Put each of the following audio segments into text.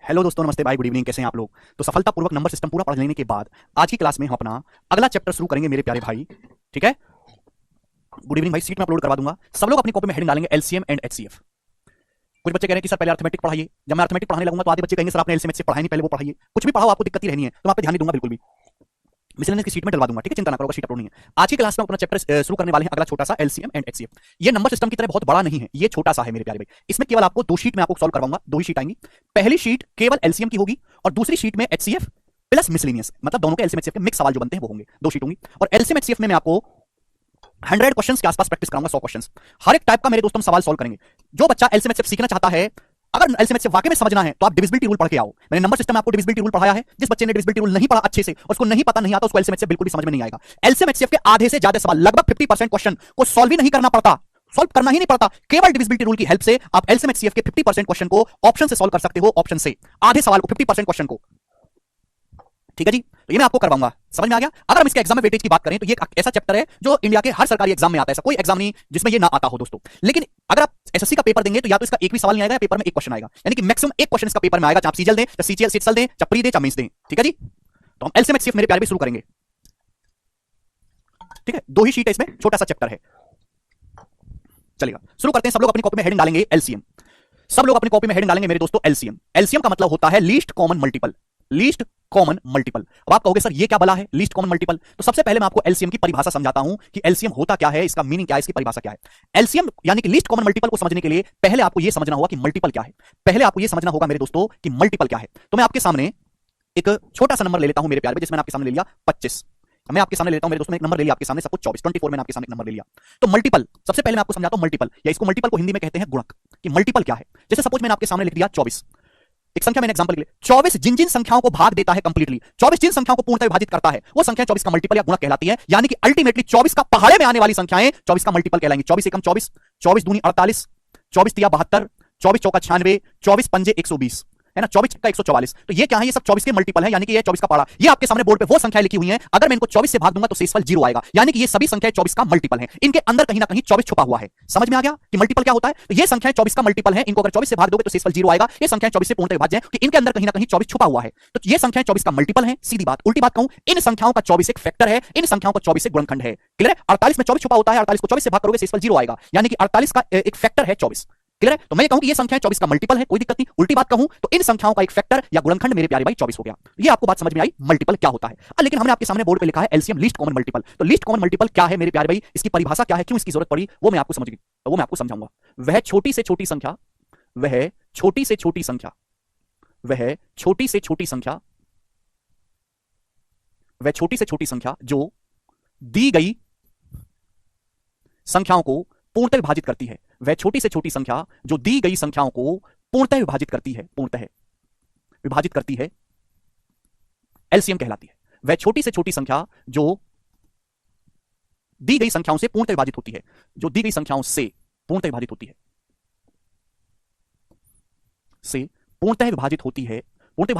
Hello दोस्तों, नमस्ते भाई, गुड इवनिंग। कैसे हैं आप लोग? तो सफलतापूर्वक नंबर सिस्टम पूरा पढ़ लेने के बाद आज की क्लास में हम अपना अगला चैप्टर शुरू करेंगे मेरे प्यारे भाई। ठीक है, गुड इवनिंग भाई। सीट में अपलोड करवा दूंगा। सब लोग अपनी कॉपी में हेडिंग डालेंगे एलसीएम एंड एचसीएफ। कुछ बच्चे कह रहे हैं कि सर पहले अर्थमेटिक पढ़ाइए। जब मैं अर्थमेटिक पढ़ाने लगूंगा तो आधे बच्चे कहेंगे सर आपने एलसीएम एचसीएफ पढ़ाई नहीं, पहले वो पढ़ाइए। कुछ भी पढ़ाओ, आपको दिक्कत ही रहनी है, तो मैं आप पे ध्यान नहीं दूंगा बिल्कुल भी। मिसलेनियस की सीट में डलवा दूंगा, ठीक है, चिंता ना करो, सीट अपलोड नहीं है। आज की क्लास में अपना चैप्टर शुरू करने वाले हैं, अगला छोटा सा एलसीएम एंड एचसीएफ। ये नंबर सिस्टम की तरह बहुत बड़ा नहीं है, ये छोटा सा है मेरे प्यारे भाई। इसमें केवल आपको दो शीट में आपको सॉल्व करवाऊंगा, दो ही शीट आएंगी। पहली शीट केवल एलसीएम की होगी और दूसरी शीट में एचसीएफ प्लस मिसलेनियस, मतलब दोनों के एलसीएम एचसीएफ के मिक्स सवाल जो बनते हैं वो होंगे। दो शीट होंगी और एलसीएम एचसीएफ में मैं आपको 100 क्वेश्चंस के आसपास प्रैक्टिस कराऊंगा, 100 क्वेश्चंस। हर एक टाइप का मेरे दोस्तों सवाल सॉल्व करेंगे। जो बच्चा एलसीएम एचसीएफ सीखना चाहता है, अगर एलसीएम एचसीएफ वाकई में समझना है तो आप डिविजिबिलिटी रूल पढ़ के आओ। मैंने नंबर सिस्टम में आपको डिविजिबिलिटी रूल पढ़ाया है। जिस बच्चे ने डिविजिबिलिटी रूल नहीं पढ़ा अच्छे से, उसको नहीं पता, नहीं आता, उसको एलसीएम एचसीएफ बिल्कुल भी समझ में नहीं आएगा। एलसीएम एचसीएफ के आधे से ज्यादा सवाल, लगभग 50% क्वेश्चन को सॉल्व ही नहीं करना पड़ता, सॉल्व करना ही नहीं पड़ता। केवल डिविजिबिलिटी रूल की हेल्प से आप एलसीएम एचसीएफ के 50% क्वेश्चन को ऑप्शन से सॉल्व कर सकते हो, ऑप्शन से आधे सवाल को, 50% क्वेश्चन को। ठीक है जी, तो ये मैं आपको करवाऊंगा। समझ में आ गया? अगर हम इसके एग्जाम में वेटेज की बात करें तो ये एक ऐसा चैप्टर है जो इंडिया के हर सरकारी एग्जाम में आता है। ऐसा कोई एग्जाम नहीं जिसमें ये ना आता हो दोस्तों। लेकिन अगर आप एसएससी का पेपर देंगे तो या तो इसका एक भी सवाल नहीं आएगा या पेपर में एक क्वेश्चन आएगा, यानी कि मैक्सिमम एक क्वेश्चन इसका पेपर में आएगा, चाहे आप सीजीएल दें, चाहे सीजीएल सीटसल दें, चाहे प्री दें, चाहे मेंस दें। ठीक है जी, तो हम एलसीएम एचसीएफ मेरे प्यारे भी शुरू करेंगे। ठीक है, दो ही शीट है इसमें, छोटा सा चैप्टर है। चलेगा, शुरू करते हैं। सब लोग अपनी कॉपी में हेडिंग डालेंगे एलसीएम। सब लोग अपनी कॉपी में हेडिंग डालेंगे मेरे दोस्तों एलसीएम। एलसीएम का मतलब होता है least common multiple, least common multiple. अब आप कहोगे सर ये क्या बला है लीस्ट कॉमन मल्टीपल? तो सबसे पहले मैं आपको एलसीएम की परिभाषा समझाता हूं कि एलसीएम होता क्या है, इसका मीनिंग क्या है, इसकी परिभाषा क्या है। एलसीएम यानी कि लीस्ट कॉमन मल्टीपल को समझने के लिए पहले आपको यह समझना होगा कि मल्टीपल क्या है। पहले आपको यह समझना होगा मेरे दोस्तों कि मल्टीपल क्या है। तो मैं आपके सामने एक छोटा सा नंबर ले लेता हूं मेरे प्यारे, जिसमें आपके सामने ले लिया 25। मैं आपके सामने लेता हूं मेरे दोस्तों, एक नंबर ले लिया आपके सामने, सब कुछ 24, 24 मैंने आपके सामने एक नंबर ले लिया। तो मल्टीपल, सबसे पहले मैं आपको समझाता हूं मल्टीपल, या इसको मल्टीपल को हिंदी में कहते हैं गुणक, कि मल्टीपल क्या है। जैसे सपोज मैंने आपके सामने लिख दिया 24, एक संख्या मैंने एग्जांपल के लिए 24 जिन जिन संख्याओं को भाग देता है कंप्लीटली, 24 जिन संख्याओं को पूर्णतः विभाजित करता है, वो संख्या 24 का मल्टीपल या गुणक कहलाती है। यानी कि अल्टीमेटली 24 का पहाड़े में आने वाली संख्याएं 24 का मल्टीपल कहलाएंगी। 24 एकम 24, 24 दूनी 48, 24 तिया 72, 24 चौका 96, 24 पंजे 120, है ना, 24 का 144। तो ये क्या है? ये सब 24 के मल्टीपल है, यानी कि ये 24 का पहाड़ा। ये आपके सामने बोर्ड पे वो संख्याएं लिखी हुई हैं, अगर मैं इनको 24 से भाग दूंगा तो शेषफल 0 आएगा, यानी कि ये सभी संख्याएं 24 का मल्टीपल हैं। इनके अंदर कहीं ना कहीं 24 छुपा हुआ है। समझ में आ गया कि मल्टीपल क्या होता है? तो ये संख्याएं 24 का मल्टीपल है, इनको अगर 24 से भाग दोगे तो शेषफल 0 आएगा। ये संख्याएं 24 से पूर्णतः विभाज्य हैं कि इनके अंदर कहीं ना कहीं 24 छुपा हुआ है। तो ये संख्याएं 24 का मल्टीपल है। सीधी बात, उल्टी बात कहूं, इन संख्याओं का 24 एक फैक्टर है, इन संख्याओं का 24 एक गुणनखंड है। क्लियर है? 48 में 24 छुपा होता है, 48 को 24 से भाग करोगे शेषफल 0 आएगा, यानी कि 48 का एक फैक्टर है 24। क्लियर है? तो मैं कहूं कि ये संख्या 24 का मल्टीपल है, कोई दिक्कत नहीं। उल्टी बात कहूं तो इन संख्याओं का एक फैक्टर या गुणनखंड मेरे प्यारे भाई 24 हो गया। ये आपको बात समझ में आई मल्टीपल क्या होता है। लेकिन हमने आपके सामने बोर्ड पे लिखा है एलसीएम लीस्ट कॉमन मल्टीपल। तो लीस्ट कॉमन मल्टीपल क्या है मेरे प्यारे भाई, इसकी परिभाषा क्या है, क्यों इसकी जरूरत पड़ी, वो मैं आपको समझाऊंगा। वह छोटी से छोटी संख्या, वह छोटी से छोटी संख्या, वह छोटी से छोटी संख्या, वह छोटी से छोटी संख्या जो दी गई संख्याओं को पूर्णतः विभाजित करती है। वह छोटी से छोटी संख्या जो दी गई संख्याओं को पूर्णतः विभाजित करती है, पूर्णतः विभाजित करती है, एलसीएम कहलाती है। वह छोटी से छोटी संख्या जो दी गई संख्याओं से पूर्णतः विभाजित होती है, जो दी गई संख्याओं से पूर्णतः विभाजित होती है, से पूर्णतः विभाजित होती है। पूर्णतः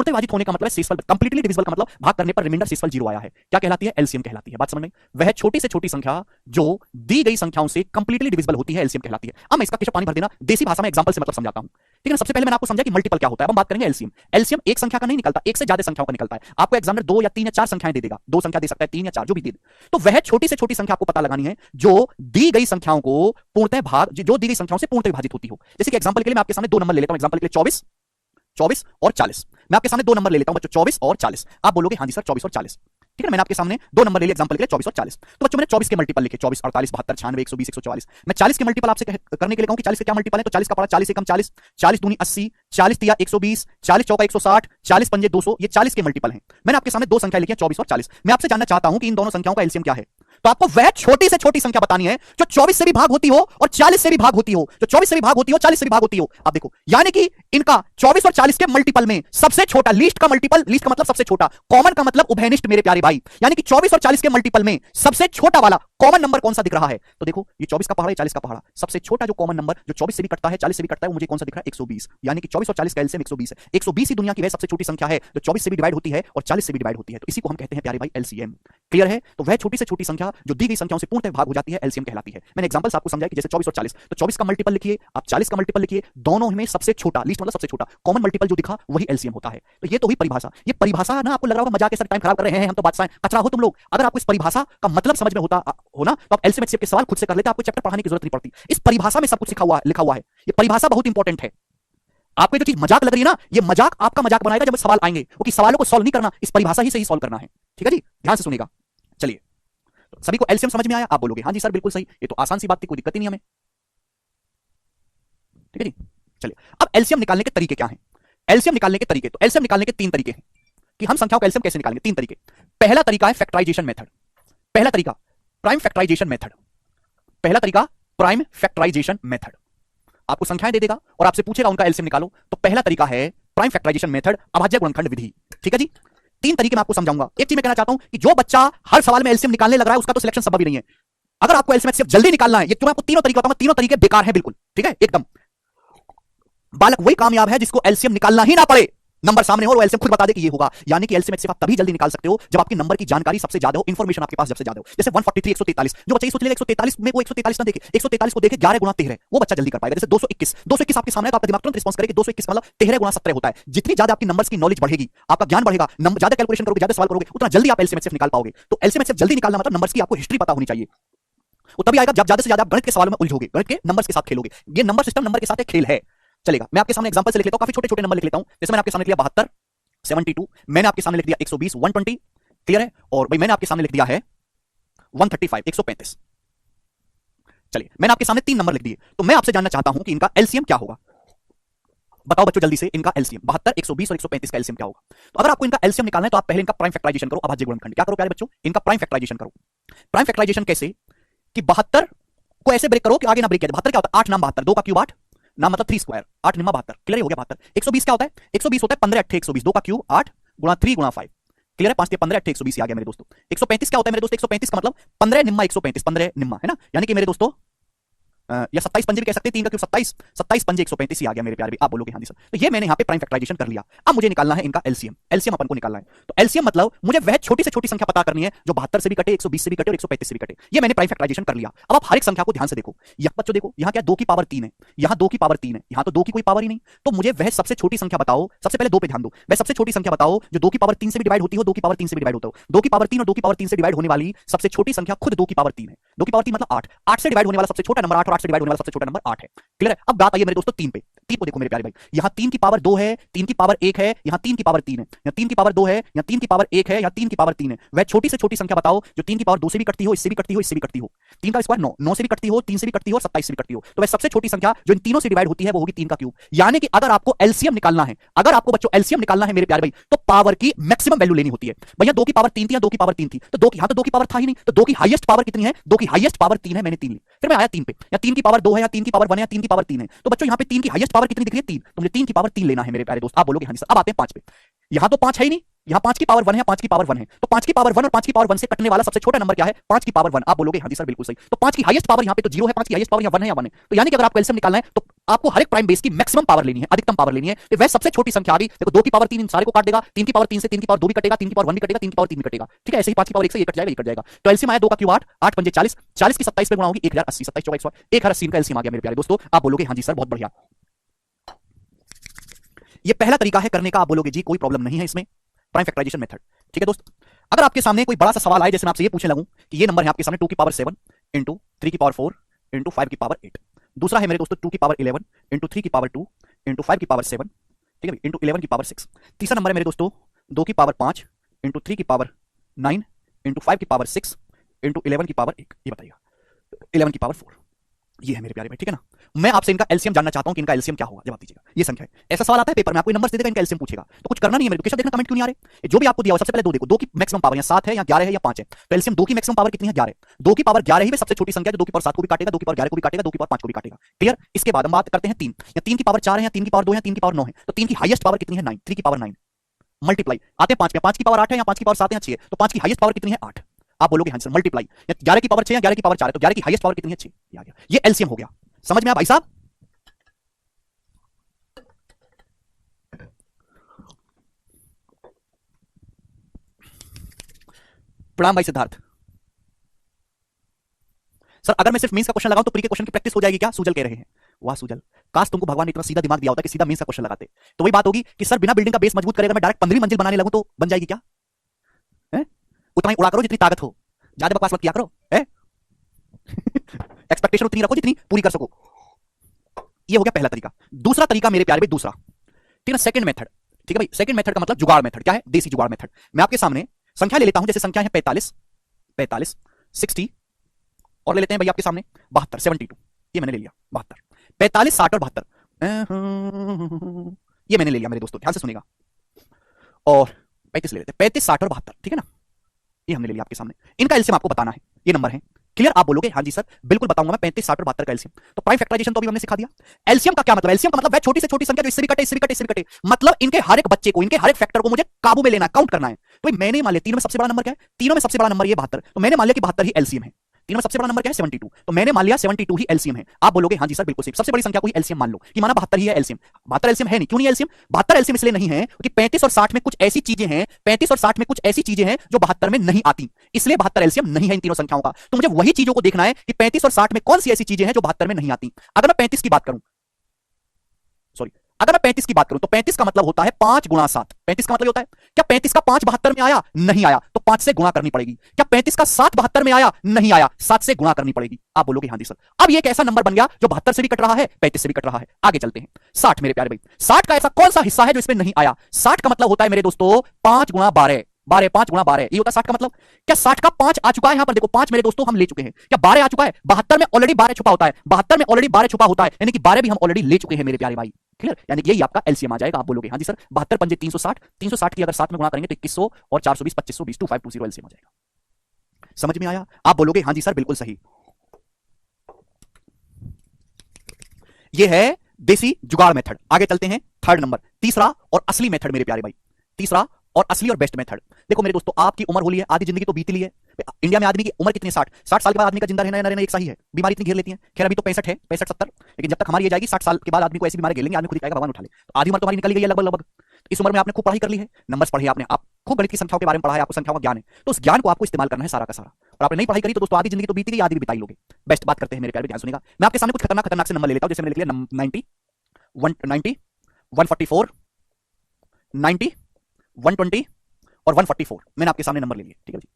विभाजित होने का मतलब है शेषफल, कंप्लीटली डिविजिबल का मतलब भाग करने पर रिमाइंडर शेषफल 0 आया है, क्या कहलाती है? एलसीएम कहलाती है। बात समझ में? वह छोटी से छोटी संख्या जो दी गई संख्याओं से कंप्लीटली डिविजिबल होती है, एलसीएम कहलाती है। अब मैं इसका केचप पानी भर देना, देसी भाषा में एग्जांपल से मतलब समझाता हूं। ठीक है, सबसे पहले मैंने आपको समझा कि मल्टीपल क्या होता है। अब हम बात करेंगे एलसीएम। एलसीएम एक संख्या का नहीं निकलता, एक से ज्यादा संख्याओं का निकलता है। आपको एग्जामिनर 2 या 3 या 4 संख्याएं दे देगा, 2 संख्या दे सकता है, 3 या 4 जो भी दे। तो वह छोटी से छोटी संख्या आपको पता लगानी है जो दी गई संख्याओं को पूर्णतः भाग, जो दी गई संख्याओं से पूर्णतः विभाजित होती हो। जैसे कि एग्जांपल के लिए मैं आपके सामने 2 नंबर ले लेता हूं, एग्जांपल के लिए 24 और 40। मैं आपके सामने 2 नंबर ले लेता हूं बच्चों, 24 और 40। आप बोलोगे हां जी सर 24 और 40। ठीक है, मैंने आपके सामने 2 नंबर ले लिए एग्जांपल के लिए 24 और 40। तो बच्चों मैंने 24 के मल्टीपल लिखे, 24, 48, 72, 96, 120, 144। मैं 40 के मल्टीपल आपसे करने के लिए कहूं कि 40 के क्या मल्टीपल है, तो 40 का पड़ा 40 एकम 40, 40 दूनी 80, 40 तिया 120, 40 चौका 160, 40 पंजे 200, ये 40 के मल्टीपल हैं। मैंने आपके सामने 2 संख्या लिखी है 24 और 40। मैं आपसे जानना चाहता हूं कि इन दोनों संख्याओं का एलसीएम क्या है। तो आपको वह छोटी से छोटी संख्या बतानी है जो 24 से भी भाग होती हो और 40 से भी भाग होती हो, जो 24 से भी भाग होती हो, 40 से भी भाग होती हो। आप देखो, यानी कि इनका 24 और 40 के मल्टीपल में सबसे छोटा, लीस्ट का मल्टीपल, लीस्ट का मतलब सबसे छोटा, कॉमन का मतलब उभयनिष्ठ मेरे प्यारे भाई, यानी कि 24 और 40 के मल्टीपल में सबसे छोटा वाला कॉमन नंबर कौन सा दिख रहा है? तो देखो ये 24 का पहाड़ा, 40 का पहाड़ा, सबसे छोटा जो कॉमन नंबर जो 24 से भी कटता है, 40 से भी कटता है, वो मुझे कौन सा दिख रहा है? 120। यानी कि 24 और 40 का एलसीएम 120 है। 120 ही दुनिया की वह सबसे छोटी संख्या है जो 24 से भी डिवाइड होती है और 40 से भी डिवाइड होती है। तो इसी को हम कहते हैं प्यारे भाई एलसीएम। क्लियर है? तो वह छोटी से छोटी संख्या परिभाषा जो दी गई संख्याओं से पूर्णतः भाग हो जाती है एलसीएम कहलाती है। मैंने एग्जांपल्स आपको समझाया कि जैसे 24 और 40, तो 24 का मल्टीपल लिखिए, आप 40 का मल्टीपल लिखिए, दोनों में सबसे छोटा, लीस्ट मतलब सबसे छोटा कॉमन मल्टीपल जो दिखा वही एलसीएम होता है। तो ये तो हुई परिभाषा। ये परिभाषा ना आपको लग रहा होगा मजाक के साथ टाइम खराब कर रहे हैं हम तो बादशाह कचरा हो तुम लोग। अगर आपको इस परिभाषा का मतलब समझ में होता हो ना तो आप एलसीएम एचसीएफ के सवाल खुद से कर लेते, आपको चैप्टर पढ़ाने की जरूरत नहीं पड़ती। इस परिभाषा में सब कुछ लिखा हुआ है। ये परिभाषा बहुत इंपॉर्टेंट है। आपको जो चीज मजाक लग रही है ना, ये मजाक आपका मजाक बनाएगा जब सवाल आएंगे, क्योंकि सवालों को सॉल्व नहीं करना, इस परिभाषा ही से ही सॉल्व करना है। ठीक है जी, ध्यान से सुनिएगा। चलिए, तो सभी को एलसीएम समझ में आया? आप बोलोगे हाँ जी सर बिल्कुल सही, ये तो आसान सी बात थी, कोई दिक्कत ही नहीं हमें। ठीक है जी, चलिए अब एलसीएम निकालने के तरीके क्या हैं? एलसीएम निकालने के तरीके, तो एलसीएम निकालने के तीन तरीके हैं कि हम संख्याओं का एलसीएम कैसे निकालेंगे। तीन तरीके। पहला तरीका है फैक्टराइजेशन मेथड। पहला तरीका प्राइम फैक्टराइजेशन मेथड। पहला तरीका प्राइम फैक्टराइजेशन मेथड। आपको संख्याएं दे देगा और आपसे पूछेगा उनका एलसीएम निकालो, तो पहला तरीका है प्राइम फैक्टराइजेशन मेथड, अभाज्य गुणनखंड विधि। ठीक है जी, तीन तरीके मैं आपको समझाऊंगा। एक चीज मैं कहना चाहता हूं कि जो बच्चा हर सवाल में एलसीएम निकालने लग रहा है उसका तो सिलेक्शन संभव ही नहीं है। अगर आपको एलसीएम सिर्फ जल्दी निकालना है, ये तो मैं आपको तीनों तरीके बताऊंगा, तीनों तरीके बेकार हैं बिल्कुल। ठीक है, एकदम। बालक वही कामयाब है जिसको एलसीएम निकालना ही ना पड़े, नंबर सामने हो और एलसीएम खुद बता दे कि ये होगा। यानी कि एलसीएम एचसीएफ आप तभी जल्दी निकाल सकते हो जब आपकी नंबर की जानकारी सबसे ज्यादा हो, इंफॉर्मेशन आपके पास जब से ज्यादा हो। जैसे 143 143, जो बच्चा ये सोच लेगा 143 में वो 143 ना देखे, 143 को देखे 11 गुना 13, वो बच्चा जल्दी कर पाएगा। जैसे 221 आपके सामने, तो आपका दिमाग तुरंत रिस्पॉन्स करेगा कि 221 मतलब 13 गुना 17 होता है। जितनी ज्यादा आपकी नंबर्स की नॉलेज बढ़ेगी, आपका ज्ञान बढ़ेगा, ज्यादा कैलकुलेशन करोगे, ज्यादा सवाल करोगे, उतना जल्दी आप एलसीएम एचसीएफ निकाल पाओगे। तो एलसीएम एचसीएफ जल्दी निकालना मतलब नंबर्स की आपको हिस्ट्री पता होनी चाहिए। वो तभी आएगा जब ज्यादा से ज्यादा आप गणित के सवालों में उलझोगे, गणित के नंबर्स के साथ खेलोगे। ये नंबर सिस्टम नंबर के साथ एक खेल है। चलेगा, मैं आपके सामने एग्जांपल से लिख लेता हूं, काफी छोटे छोटे नंबर लिख लेता हूं। जैसे मैंने आपके सामने लिया 72, 72, मैंने आपके सामने लिख दिया 120, 120, क्लियर है। और भाई मैंने आपके सामने लिख दिया है 135, 135। चलिए, मैंने आपके सामने तीन नंबर लिख दिए, तो मैं आपसे जानना चाहता हूं कि इनका एलसीएम क्या होगा। बताओ बच्चों जल्दी से, इनका एलसीएम 72, 120 और 135 का एलसीएम क्या होगा। तो अगर आपको इनका एलसीएम निकालना है तो आप पहले इनका प्राइम फैक्टराइजेशन करो, अभाज्य गुणनखंड। क्या करो प्यारे बच्चों, इनका प्राइम फैक्टराइजेशन करो। प्राइम फैक्टराइजेशन कैसे कि 72 को ऐसे ब्रेक करो कि आगे ना ब्रेक किया। 72 क्या होता है, 8 नाम 72, 2 का क्यूब 8 नाम मतलब 3 स्क्वायर, 8 निम्मा 72, क्लियर हो गया 72। 120 क्या होता है, 120 होता है 15 8 120, 2 का क्यूब 8 गुणा 3 गुणा 5, क्लियर है, 5 15 8 120 आ गया मेरे दोस्तों। 135 क्या होता है मेरे दोस्तों, 135 का मतलब 15 निम्मा 135, 15 निम्मा है ना, यानी कि मेरे दोस्तों या 27 पंजे भी कह सकते हैं, 3 का क्यूब 27, 27 पंजे 135 ही आ गया मेरे प्यारे भी। आप बोलोगे हाँ जी सर, तो ये मैंने यहाँ पे प्राइम फैक्टराइजेशन कर लिया। अब मुझे निकालना है इनका एलसीएम। एलसीएम अपन को निकालना है, तो एलसीएम मतलब मुझे वह छोटी से छोटी संख्या पता करनी है जो 72 से भी कटे, 120 से भी कटे और 135 से भी कटे। ये मैंने प्राइम फैक्टराइजेशन कर लिया। अब आप हर एक संख्या को ध्यान से देखो। यहाँ बच्चों देखो, यहाँ क्या 2 की पावर 3 है, यहाँ 2 की पावर 3 है, यहाँ तो 2 की कोई पावर ही नहीं। तो मुझे वह सबसे छोटी संख्या बताओ, सबसे पहले 2 पे ध्यान दो। वह सबसे छोटी संख्या बताओ जो 2 की पावर 3 से भी डिवाइड होती हो, 2 की पावर 3 से भी डिवाइड होता हो। 2 की पावर 3 और 2 की पावर 3 से डिवाइड होने वाली सबसे छोटी संख्या खुद 2 की पावर 3 है। 2 की पावर 3 मतलब 8, 8 से डिवाइड होने वाला सबसे छोटा नंबर 8 और 8 से डिवाइड होने वाला सबसे छोटा नंबर 8 है, क्लियर है। अब बात आई है मेरे दोस्तों 3 पे। 3 को देखो मेरे प्यारे भाई, यहाँ 3 की पावर 2 है, 3 की पावर 1 है, यहाँ 3 की पावर 3 है, यहाँ 3 की पावर 2 है, यहाँ 3 की पावर 1 है, यहाँ 3 की पावर 3 है। वह छोटी से छोटी संख्या बताओ जो 3 की पावर 2 से भी कटती हो, इससे भी कटती हो, इससे भी कटती हो। 3 का स्क्वायर 9, 9 से भी कटती हो, 3 से भी कटती हो, 27 से भी कटती हो। तो वह सबसे छोटी संख्या जो इन तीनों से डिवाइड होती है वो होगी 3 का क्यूब। यानी कि अगर आपको एलसीएम निकालना है, अगर आपको बच्चों एलसीएम निकालना है मेरे प्यारे भाई, तो पावर की मैक्सिमम वैल्यू लेनी होती है। भैया 2 की पावर 3 थी या 2 की पावर 3 थी, तो 2 की, यहाँ तो 2 की पावर था ही नहीं, तो 2 की हाईएस्ट पावर कितनी है, 2 की हाईएस्ट पावर 3 है, मैंने 3 ली। फिर मैं आया 3 पे, या 3 की पावर 2 है, या 3 की पावर 1 है, या 3 की पावर 3 है। तो बच्चों यहाँ पे 3 की हाईएस्ट पावर कितनी दिख रही है, 3, तो मुझे 3 की पावर 3 लेना है मेरे प्यारे दोस्त। आप बोलोगे हाँ जी सर। अब आते हैं 5 पे, यहाँ तो 5 है ही नहीं, यहाँ 5 की पावर 1 है, 5 की पावर 1 है, तो 5 की पावर 1 और 5 की पावर 1 से कटने वाला सबसे छोटा नंबर क्या है, 5 की पावर 1। आप बोलोगे हाँ जी सर बिल्कुल सही। तो 5 की हाईएस्ट पावर यहाँ पे तो 0 है, 5 की हाईएस्ट पावर यहाँ 1 है या 1 है। तो यानी कि अगर आपको एलसीएम निकालना है तो आपको हर एक प्राइम बेस की मैक्सिमम पावर लेनी है, अधिकतम पावर लेनी है। तो वह सबसे छोटी संख्या आ गई, देखो 2 की पावर 3 इन सारे को काट देगा, 3 की पावर 3 से 3 की पावर 2 भी कटेगा, 3 की पावर 1 भी कटेगा, 3 की पावर 3 भी कटेगा, ठीक है। ऐसे ही 5 की पावर 1 से ये कट जाएगा, ये कट जाएगा। तो एलसीएम आया 2 का क्यूब 8, 8 पंजे 40, 40 की 27 पे गुणा होगी 1080, 27 चौका 1080 का एलसीएम आ गया मेरे प्यारे दोस्तों। आप बोलोगे हाँ जी सर बहुत बढ़िया। ये पहला तरीका है करने का। आप बोलोगे जी कोई प्रॉब्लम नहीं है इसमें, प्राइम फैक्टराइजेशन मेथड, ठीक है दोस्त। अगर आपके सामने कोई बड़ा सा सवाल आए, जैसे मैं आपसे ये पूछने लगूं कि ये नंबर है आपके सामने 2 की पावर 7 इंटू 3 की पावर 4 इंटू 5 की पावर 8, दूसरा है मेरे दोस्तों 2 की पावर 11 इंटू 3 की पावर 2 इंटू 5 की पावर 7, ठीक है, इंटू 11 की पावर 6, तीसरा नंबर है मेरे दोस्तों 2 की पावर 5 इंटू 3 की पावर 9 इंटू 5 की पावर 6 इंटू 11 की पावर 1, ये बताइएगा 11 की पावर 4। ये है मेरे प्यारे भाई, ठीक है ना। मैं आपसे इनका एलसीएम जानना चाहता हूं कि इनका एलसीएम क्या होगा, जवाब दीजिएगा। ये संख्या है, ऐसा सवाल आता है पेपर में, आपको नंबर्स दे देगा, इनका एलसीएम पूछेगा, तो कुछ करना नहीं है मेरे को। कैसे देखना, कमेंट क्यों नहीं आ रहे, जो भी आपको दिया हो सबसे पहले 2 देखो, 2 की मैक्सिमम पावर या 7 है या 11 है या 5 है, तो एलसीएम 2 की मैक्सिमम पावर कितनी है, 11। 2 की पावर 11 ही सबसे छोटी संख्या जो 2 की पावर 7 को भी काटेगा, 2 की पावर 11 को भी काटेगा, 2 की पावर 5 को भी काटेगा, क्लियर। इसके बाद हम बात करते हैं 3, या 3 की पावर 4 है, या 3 की पावर 2 है, 3 की पावर 9 है, तो 3 की हाईएस्ट पावर कितनी है, 9, 3 की पावर 9 मल्टीप्लाई। आते हैं 5 पे, 5 की पावर 8 है या 5 की पावर 7 है या 6 है, तो 5 की हाईएस्ट पावर कितनी है, 8। आप बोलोगे हाँ सर मल्टीप्लाई, या 11 की पावर 6 या 11 की पावर 4 है, तो 11 की हाईएस्ट पावर कितनी है, 6, ये आ गया। ये एलसीएम हो गया, समझ में आया भाई साहब। प्रणाम भाई सिद्धार्थ। सर अगर मैं सिर्फ मेंस का क्वेश्चन लगाऊं तो प्री के क्वेश्चन की प्रैक्टिस हो जाएगी क्या? सुजल कह रहे हैं। वाह सुजल, काश तुमको भगवान ने इतना सीधा दिमाग दिया होता कि सीधा मेंस का क्वेश्चन लगाते। तो वही बात होगी कि सर बिना बिल्डिंग का बेस मजबूत करेगा मैं डायरेक्ट 15वीं मंजिल बनाने लगूं तो बन जाएगी क्या? है? उतना ही उड़ा करो जितनी ताकत हो, ज्यादा बकवास मत किया करो, है? एक्सपेक्टेशन उतनी रखो जितनी पूरी कर सको। ये हो गया पहला तरीका। दूसरा तरीका मेरे प्यारे भाई, दूसरा, ठीक है, सेकंड मेथड। ठीक है भाई, सेकंड मेथड का मतलब जुगाड़ मेथड। क्या है? देसी जुगाड़ मेथड। मैं आपके सामने संख्या ले लेता हूं, जैसे संख्या है 45, 60 और ले लेते हैं भाई आपके सामने 72, 72। ये मैंने ले लिया 72, 45, 60 और 72। ये मैंने ले लिया मेरे दोस्तों, ध्यान से सुनेगा। और 35 ले लेते हैं, 35, 60 और 72, ठीक है ना? ये हमने ले लिया आपके सामने। इनका एलसीएम आपको बताना है, ये नंबर है। क्लियर? आप बोलोगे हाँ जी सर बिल्कुल बताऊंगा मैं, 35, 60 और 72 का एलसीएम। तो प्राइम फैक्टराइजेशन तो अभी हमने सिखा दिया। एलसीएम का क्या मतलब? एलसीएम का मतलब है छोटी से छोटी संख्या जो इससे भी कटे, इससे भी कटे, इससे भी कटे। मतलब इनके हर एक बच्चे को, इनके हर एक फैक्टर को मुझे काबू में लेना है, काउंट करना है। तो मैंने मान लिया तीनों में सबसे बड़ा नंबर क्या है? तीनों में सबसे बड़ा नंबर ये 72। तो मैंने मान लिया कि 72 ही एलसीएम है। तीनों में सबसे बड़ा नंबर क्या है? 72। तो मैंने मान लिया 72 ही एलसीएम है। आप बोलोगे हाँ जी सर बिल्कुल सही, सबसे बड़ी संख्या को ही एलसीएम मान लो कि माना 72 ही है एलसीएम। 72 एलसीएम है नहीं, क्यों नहीं एलसीएम? 72 एलसीएम इसलिए नहीं है क्योंकि 35 और 60 में कुछ ऐसी चीजें हैं, 35 और 60 में कुछ ऐसी चीजें हैं जो 72 में नहीं आती, इसलिए 72 एलसीएम नहीं है इन तीनों संख्याओं का। तो मुझे वही चीजों को देखना है कि 35 और 60 में कौन सी ऐसी चीजें हैं जो 72 में नहीं आती। अगर मैं 35 की बात करूं, सॉरी, अगर मैं 35 की बात करूं तो 35 का मतलब होता है 5 गुणा 7। 35 का मतलब होता है क्या 35 का 5 72 में आया? नहीं आया, तो 5 से गुणा करनी पड़ेगी। क्या 35 का 7 72 में आया? नहीं आया, 7 से गुणा करनी पड़ेगी। आप बोलोगे हाँ जी सर। अब ये एक ऐसा नंबर बन गया जो 72 से भी कट रहा है, 35 से भी कट रहा है। आगे चलते हैं। 60 मेरे प्यारे भाई, 60 का ऐसा कौन सा हिस्सा है जो इसमें नहीं आया? 60 का मतलब होता है मेरे दोस्तों 5 गुणा 12, 12, 5 गुणा 12, ये होता है 60 का मतलब। क्या 60 का 5 आ चुका है? यहां पर देखो 5 मेरे दोस्तों हम ले चुके हैं। क्या 12 आ चुका है? 72 में ऑलरेडी 12 छुपा होता है, 72 में ऑलरेडी 12 छुपा होता है, यानी कि 12 भी हम ऑलरेडी ले चुके हैं मेरे प्यारे भाई। क्लियर? यानी कि यही आपका एलसीएम आ जाएगा। आप बोलोगे हाँ जी सर 72 पंजे 360, 360 की अगर 7 में गुणा करेंगे तो 2100 और 420 2520, 2520 एलसीएम आ जाएगा। समझ में आया? आप बोलोगे हाँ जी सर बिल्कुल सही। ये है देसी जुगाड़ मेथड। आगे चलते हैं, थर्ड नंबर, तीसरा और असली मेथड मेरे प्यारे भाई, तीसरा और असली और बेस्ट मेथड। देखो मेरे दोस्तों, आपकी उम्र हो ली है, आधी जिंदगी तो बीती ली है। इंडिया में आदमी की उम्र कितनी? 60 साल के बाद आदमी का जिंदा रहना एक सही है। बीमारी इतनी घेर लेती है, खैर अभी तो 65 है, 65 70, लेकिन जब तक हमारी ये जाएगी 60 साल के बाद आदमी को ऐसी बीमारी घेर लेंगे, आदमी खुद ही कहेगा भगवान उठा ले। तो आधी उम्र तुम्हारी निकल गई है लगभग लगभग। इस उम्र में आपने खूब पढ़ाई कर ली है, नंबर्स पढ़े आपने, आप खूब गणित की संख्याओं के बारे में पढ़ा है, आपको संख्याओं का ज्ञान है, तो उस ज्ञान को आपको इस्तेमाल करना है सारा का सारा। और आपने नहीं पढ़ाई करी तो दोस्तों आधी जिंदगी तो बीती गई, आधी भी बिताई लोगे। बेस्ट बात करते हैं मेरे प्यारे, ध्यान सुनेगा। मैं आपके सामने कुछ खतरनाक खतरनाक से नंबर ले लेता हूं, जैसे मैंने लिख लिया 90, 190, 144, 90, 120 और 144। मैंने आपके सामने नंबर ले लिए, ठीक है जी।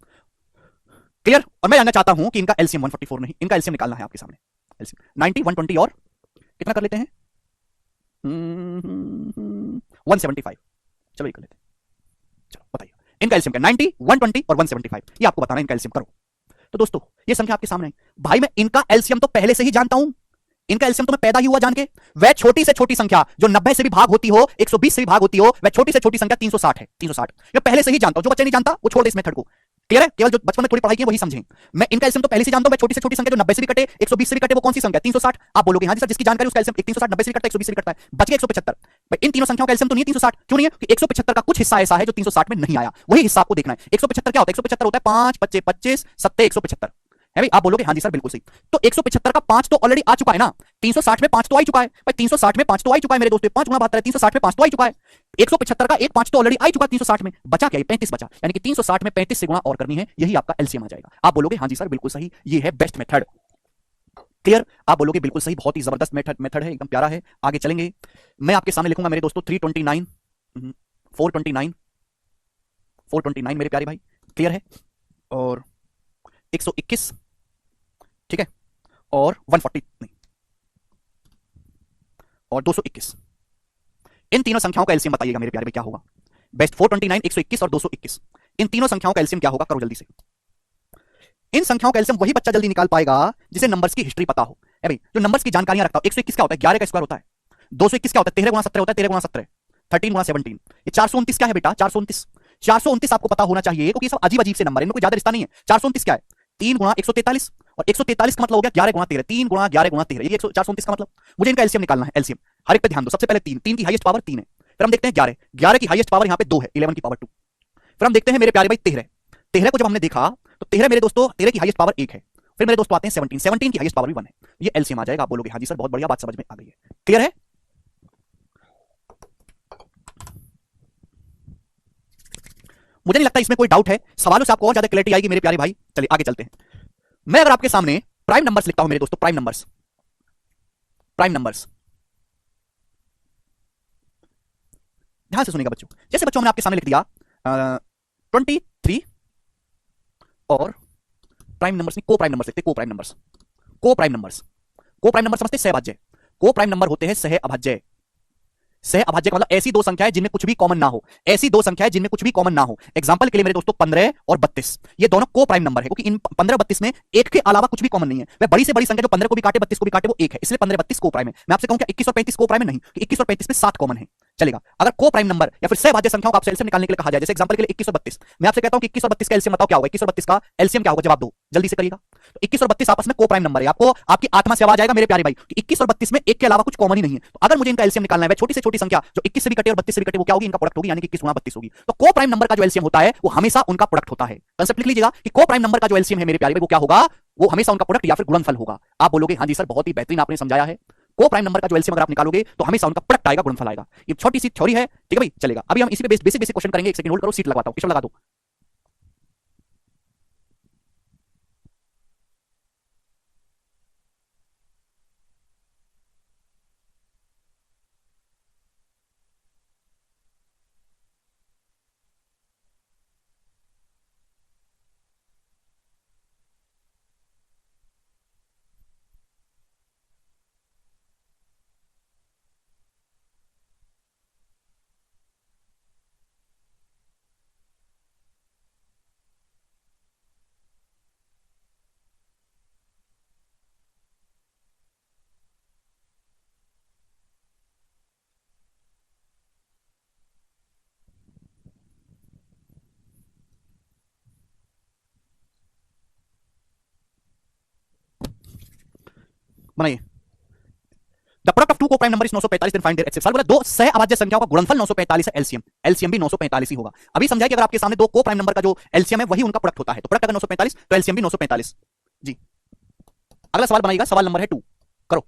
क्लियर? और मैं जानना चाहता हूं कि इनका एलसीएम 144 नहीं, इनका एलसीएम निकालना है आपके सामने। एलसीएम 90, 120 और कितना कर लेते हैं? 175। चलो ये कर लेते हैं। चलो बताइए इनका एलसीएम क्या? 90, 120 और 175, ये आपको बताना है। इनका एलसीएम करो। तो दोस्तों ये संख्या आपके सामने है भाई, मैं इनका एलसीएम तो पहले से ही जानता हूं। इनका एलसीएम तो मैं पैदा ही हुआ जान के। वह छोटी से छोटी संख्या जो 90 से भी भाग होती हो, 120 से भी भाग होती हो, वह छोटी से छोटी संख्या 360 है। 360 ये पहले से ही जानता हूं। जो बच्चे नहीं जानता वो छोड़ दे इस मेथड को। क्लियर है? केवल जो बचपन में थोड़ी पढ़ाई की वही समझें। मैं इनका एलसीएम तो पहले से जानता हूं। मैं छोटी से छोटी संख्या जो 90 से भी कटे, 120 से भी कटे, वो कौन सी संख्या? 360। आप बोलोगे हाँ जी सर जिसकी जानकारी उसका एलसीएम 360, 90 से भी कटता है, 120 से भी कटता है, बच गया 175। इन तीनों संख्याओं का एलसीएम तो नहीं है 360। क्यों नहीं है? कि 175 का कुछ हिस्सा ऐसा है जो 360 में नहीं आया, वही हिस्सा आपको देखना है। 175 क्या होता है? 175 होता है 5 25 25 7 175 है भाई। आप बोलोगे हाँ जी सर बिल्कुल सही। तो 175 का 5 तो ऑलरेडी आ चुका है ना, 360 में 5 तो आ ही चुका है भाई। 360 में 5 तो आ ही चुका है मेरे दोस्तों, 5 गुणा 72 है, 360 में 5 तो आ ही चुका है। 175 का एक 5 तो ऑलरेडी आ ही चुका है 360 में, बचा क्या? 35 बचा, यानी कि 360 में 35 से गुणा और करनी है, यही आपका एलसीएम आ जाएगा। आप बोलोगे हाँ जी सर बिल्कुल सही, ये है बेस्ट मेथड। क्लियर? आप बोलोगे बिल्कुल सही, बहुत ही जबरदस्त मेथड है, एकदम प्यारा है। आगे चलेंगे, मैं आपके सामने लिखूंगा मेरे दोस्तों 329, 429, 429 मेरे प्यारे भाई। क्लियर है? और 121, ठीक है, और 140 नहीं, और 221। इन तीनों संख्याओं का एलसीएम बताइएगा मेरे प्यारे भाई क्या होगा? बेस्ट 429, 121 और 221, इन तीनों संख्याओं का एलसीएम क्या होगा? करो जल्दी से। इन संख्याओं का एलसीएम वही बच्चा जल्दी निकाल पाएगा जिसे नंबर्स की हिस्ट्री पता हो। है भाई, जो नंबर्स की जानकारियां रखता हो। 121 क्या होता है? 11 का स्क्वायर होता है। 221 क्या होता है? 13 गुणा 17 होता है, 13 गुणा 17, 13 गुणा 17। ये 429 क्या है बेटा? 429, 429 आपको पता होना चाहिए क्योंकि ये सब अजीब अजीब से नंबर है, इनमें कोई ज्यादा रिश्ता नहीं है। 429 क्या है? 3 गुणा 143, और 143 का मतलब हो गया 11 गुणा 13, 3 गुणा 11 गुणा 13, ये 429 का मतलब। मुझे इनका एलसीएम निकालना है। एलसीएम हर एक पे ध्यान दो। सबसे पहले 3, 3 की हाईएस्ट पावर 3 है, फिर हम देखते हैं 11, 11 की हाईएस्ट पावर यहां पे 2 है, 11 की पावर 2। फिर हम देखते हैं मेरे प्यारे भाई 13, 13 को जब हमने देखा तो 13 मेरे दोस्तों 13 की हाईएस्ट पावर 1 है। फिर मेरे दोस्तों आते हैं 17, 17 की हाईएस्ट पावर भी 1 है। ये एलसीएम आ जाएगा। आप बोलोगे हाँ जी सर बहुत बढ़िया, बात समझ में आ गई है। क्लियर है? मुझे नहीं लगता इसमें कोई डाउट है। सवालों से आपको और ज्यादा क्लैरिटी आएगी मेरे प्यारे भाई। चलिए आगे चलते हैं। मैं अगर आपके सामने प्राइम नंबर्स लिखता हूं मेरे दोस्तों, प्राइम नंबर्स, प्राइम नंबर्स। ध्यान से सुनिएगा बच्चों, जैसे बच्चों हमने आपके सामने लिख दिया 23 और प्राइम नंबर्स नहीं, को प्राइम नंबर्स लिखते, को प्राइम नंबर्स, को प्राइम नंबर्स। को प्राइम नंबर समझते सहअभाज्य, को प्राइम नंबर होते हैं सह अभाज्य। सह अभाज्य का मतलब ऐसी दो संख्याएं जिनमें कुछ भी कॉमन ना हो, ऐसी दो संख्याएं जिनमें कुछ भी कॉमन ना हो। एग्जांपल के लिए मेरे दोस्तों 15 और 32, ये दोनों को प्राइम नंबर है, क्योंकि इन 15 32 में एक के अलावा कुछ भी कॉमन नहीं है। वह बड़ी से बड़ी संख्या जो 15 को भी काटे 32 को भी काटे वो एक है, इसलिए 15 32 को प्राइम है। मैं आपसे कहूं क्या 21 और 35 को प्राइम है? नहीं, 21 और 35 में 7 कॉमन है, चलेगा। अगर को प्राइम नंबर या फिर सहअभाज्य संख्याओं का आपसे एलसीएम निकालने के लिए कहा जाए, जैसे एग्जांपल के लिए 21 और 32, मैं आपसे कहता हूं कि 21 और 32 का एलसीएम बताओ क्या होगा, 21 और 32 का एलसीएम क्या होगा, जवाब दो, जल्दी से करिएगा। तो 21 और 32 आपस में को प्राइम नंबर है। आपको आपकी आत्मा से आवाज आएगा मेरे प्यारे भाई कि 21 और 32 में एक के अलावा कुछ कॉमन ही नहीं है। तो अगर मुझे इनका एलसीएम निकालना है, छोटी से छोटी संख्या जो 21 से भी कटे और 32 से भी कटे वो क्या होगी, इनका प्रोडक्ट होगी, यानी कि 21 गुणा 32 होगी। तो को प्राइम नंबर का जो एलसीएम होता है वो हमेशा उनका प्रोडक्ट होता है। कांसेप्ट लिख लीजिएगा कि को प्राइम नंबर का जो एलसीएम है मेरे प्यारे भाई वो क्या होगा, वो हमेशा उनका प्रोडक्ट या फिर गुणनफल होगा। आप बोलोगे हाँ जी सर बहुत ही बेहतरीन आपने समझाया है, को प्राइम नंबर का जो एलसीएम अगर आप निकालोगे तो हमेशा उनका प्रोडक्ट आएगा, गुणनफल आएगा। ये छोटी सी थ्योरी है, ठीक है भाई, चलेगा। अभी हम इसी पे बेसिक बेसिक क्वेश्चन करेंगे। एक सेकंड होल्ड करो, सीट लगवाता हूं, किशोर लगा दो। बनाइए। The product of two coprime number is 945, then find their HCF. बोला दो सह अभाज्य संख्याओं का गुणनफल 945 है, एलसीएम, एलसीएम भी 945 ही होगा। अभी समझाया कि अगर आपके सामने दो को प्राइम नंबर का जो एलसीएम है वही उनका प्रोडक्ट होता है, तो प्रोडक्ट अगर 945 तो एलसीएम भी 945 जी। अगला सवाल बनाइएगा, सवाल नंबर है 2, करो।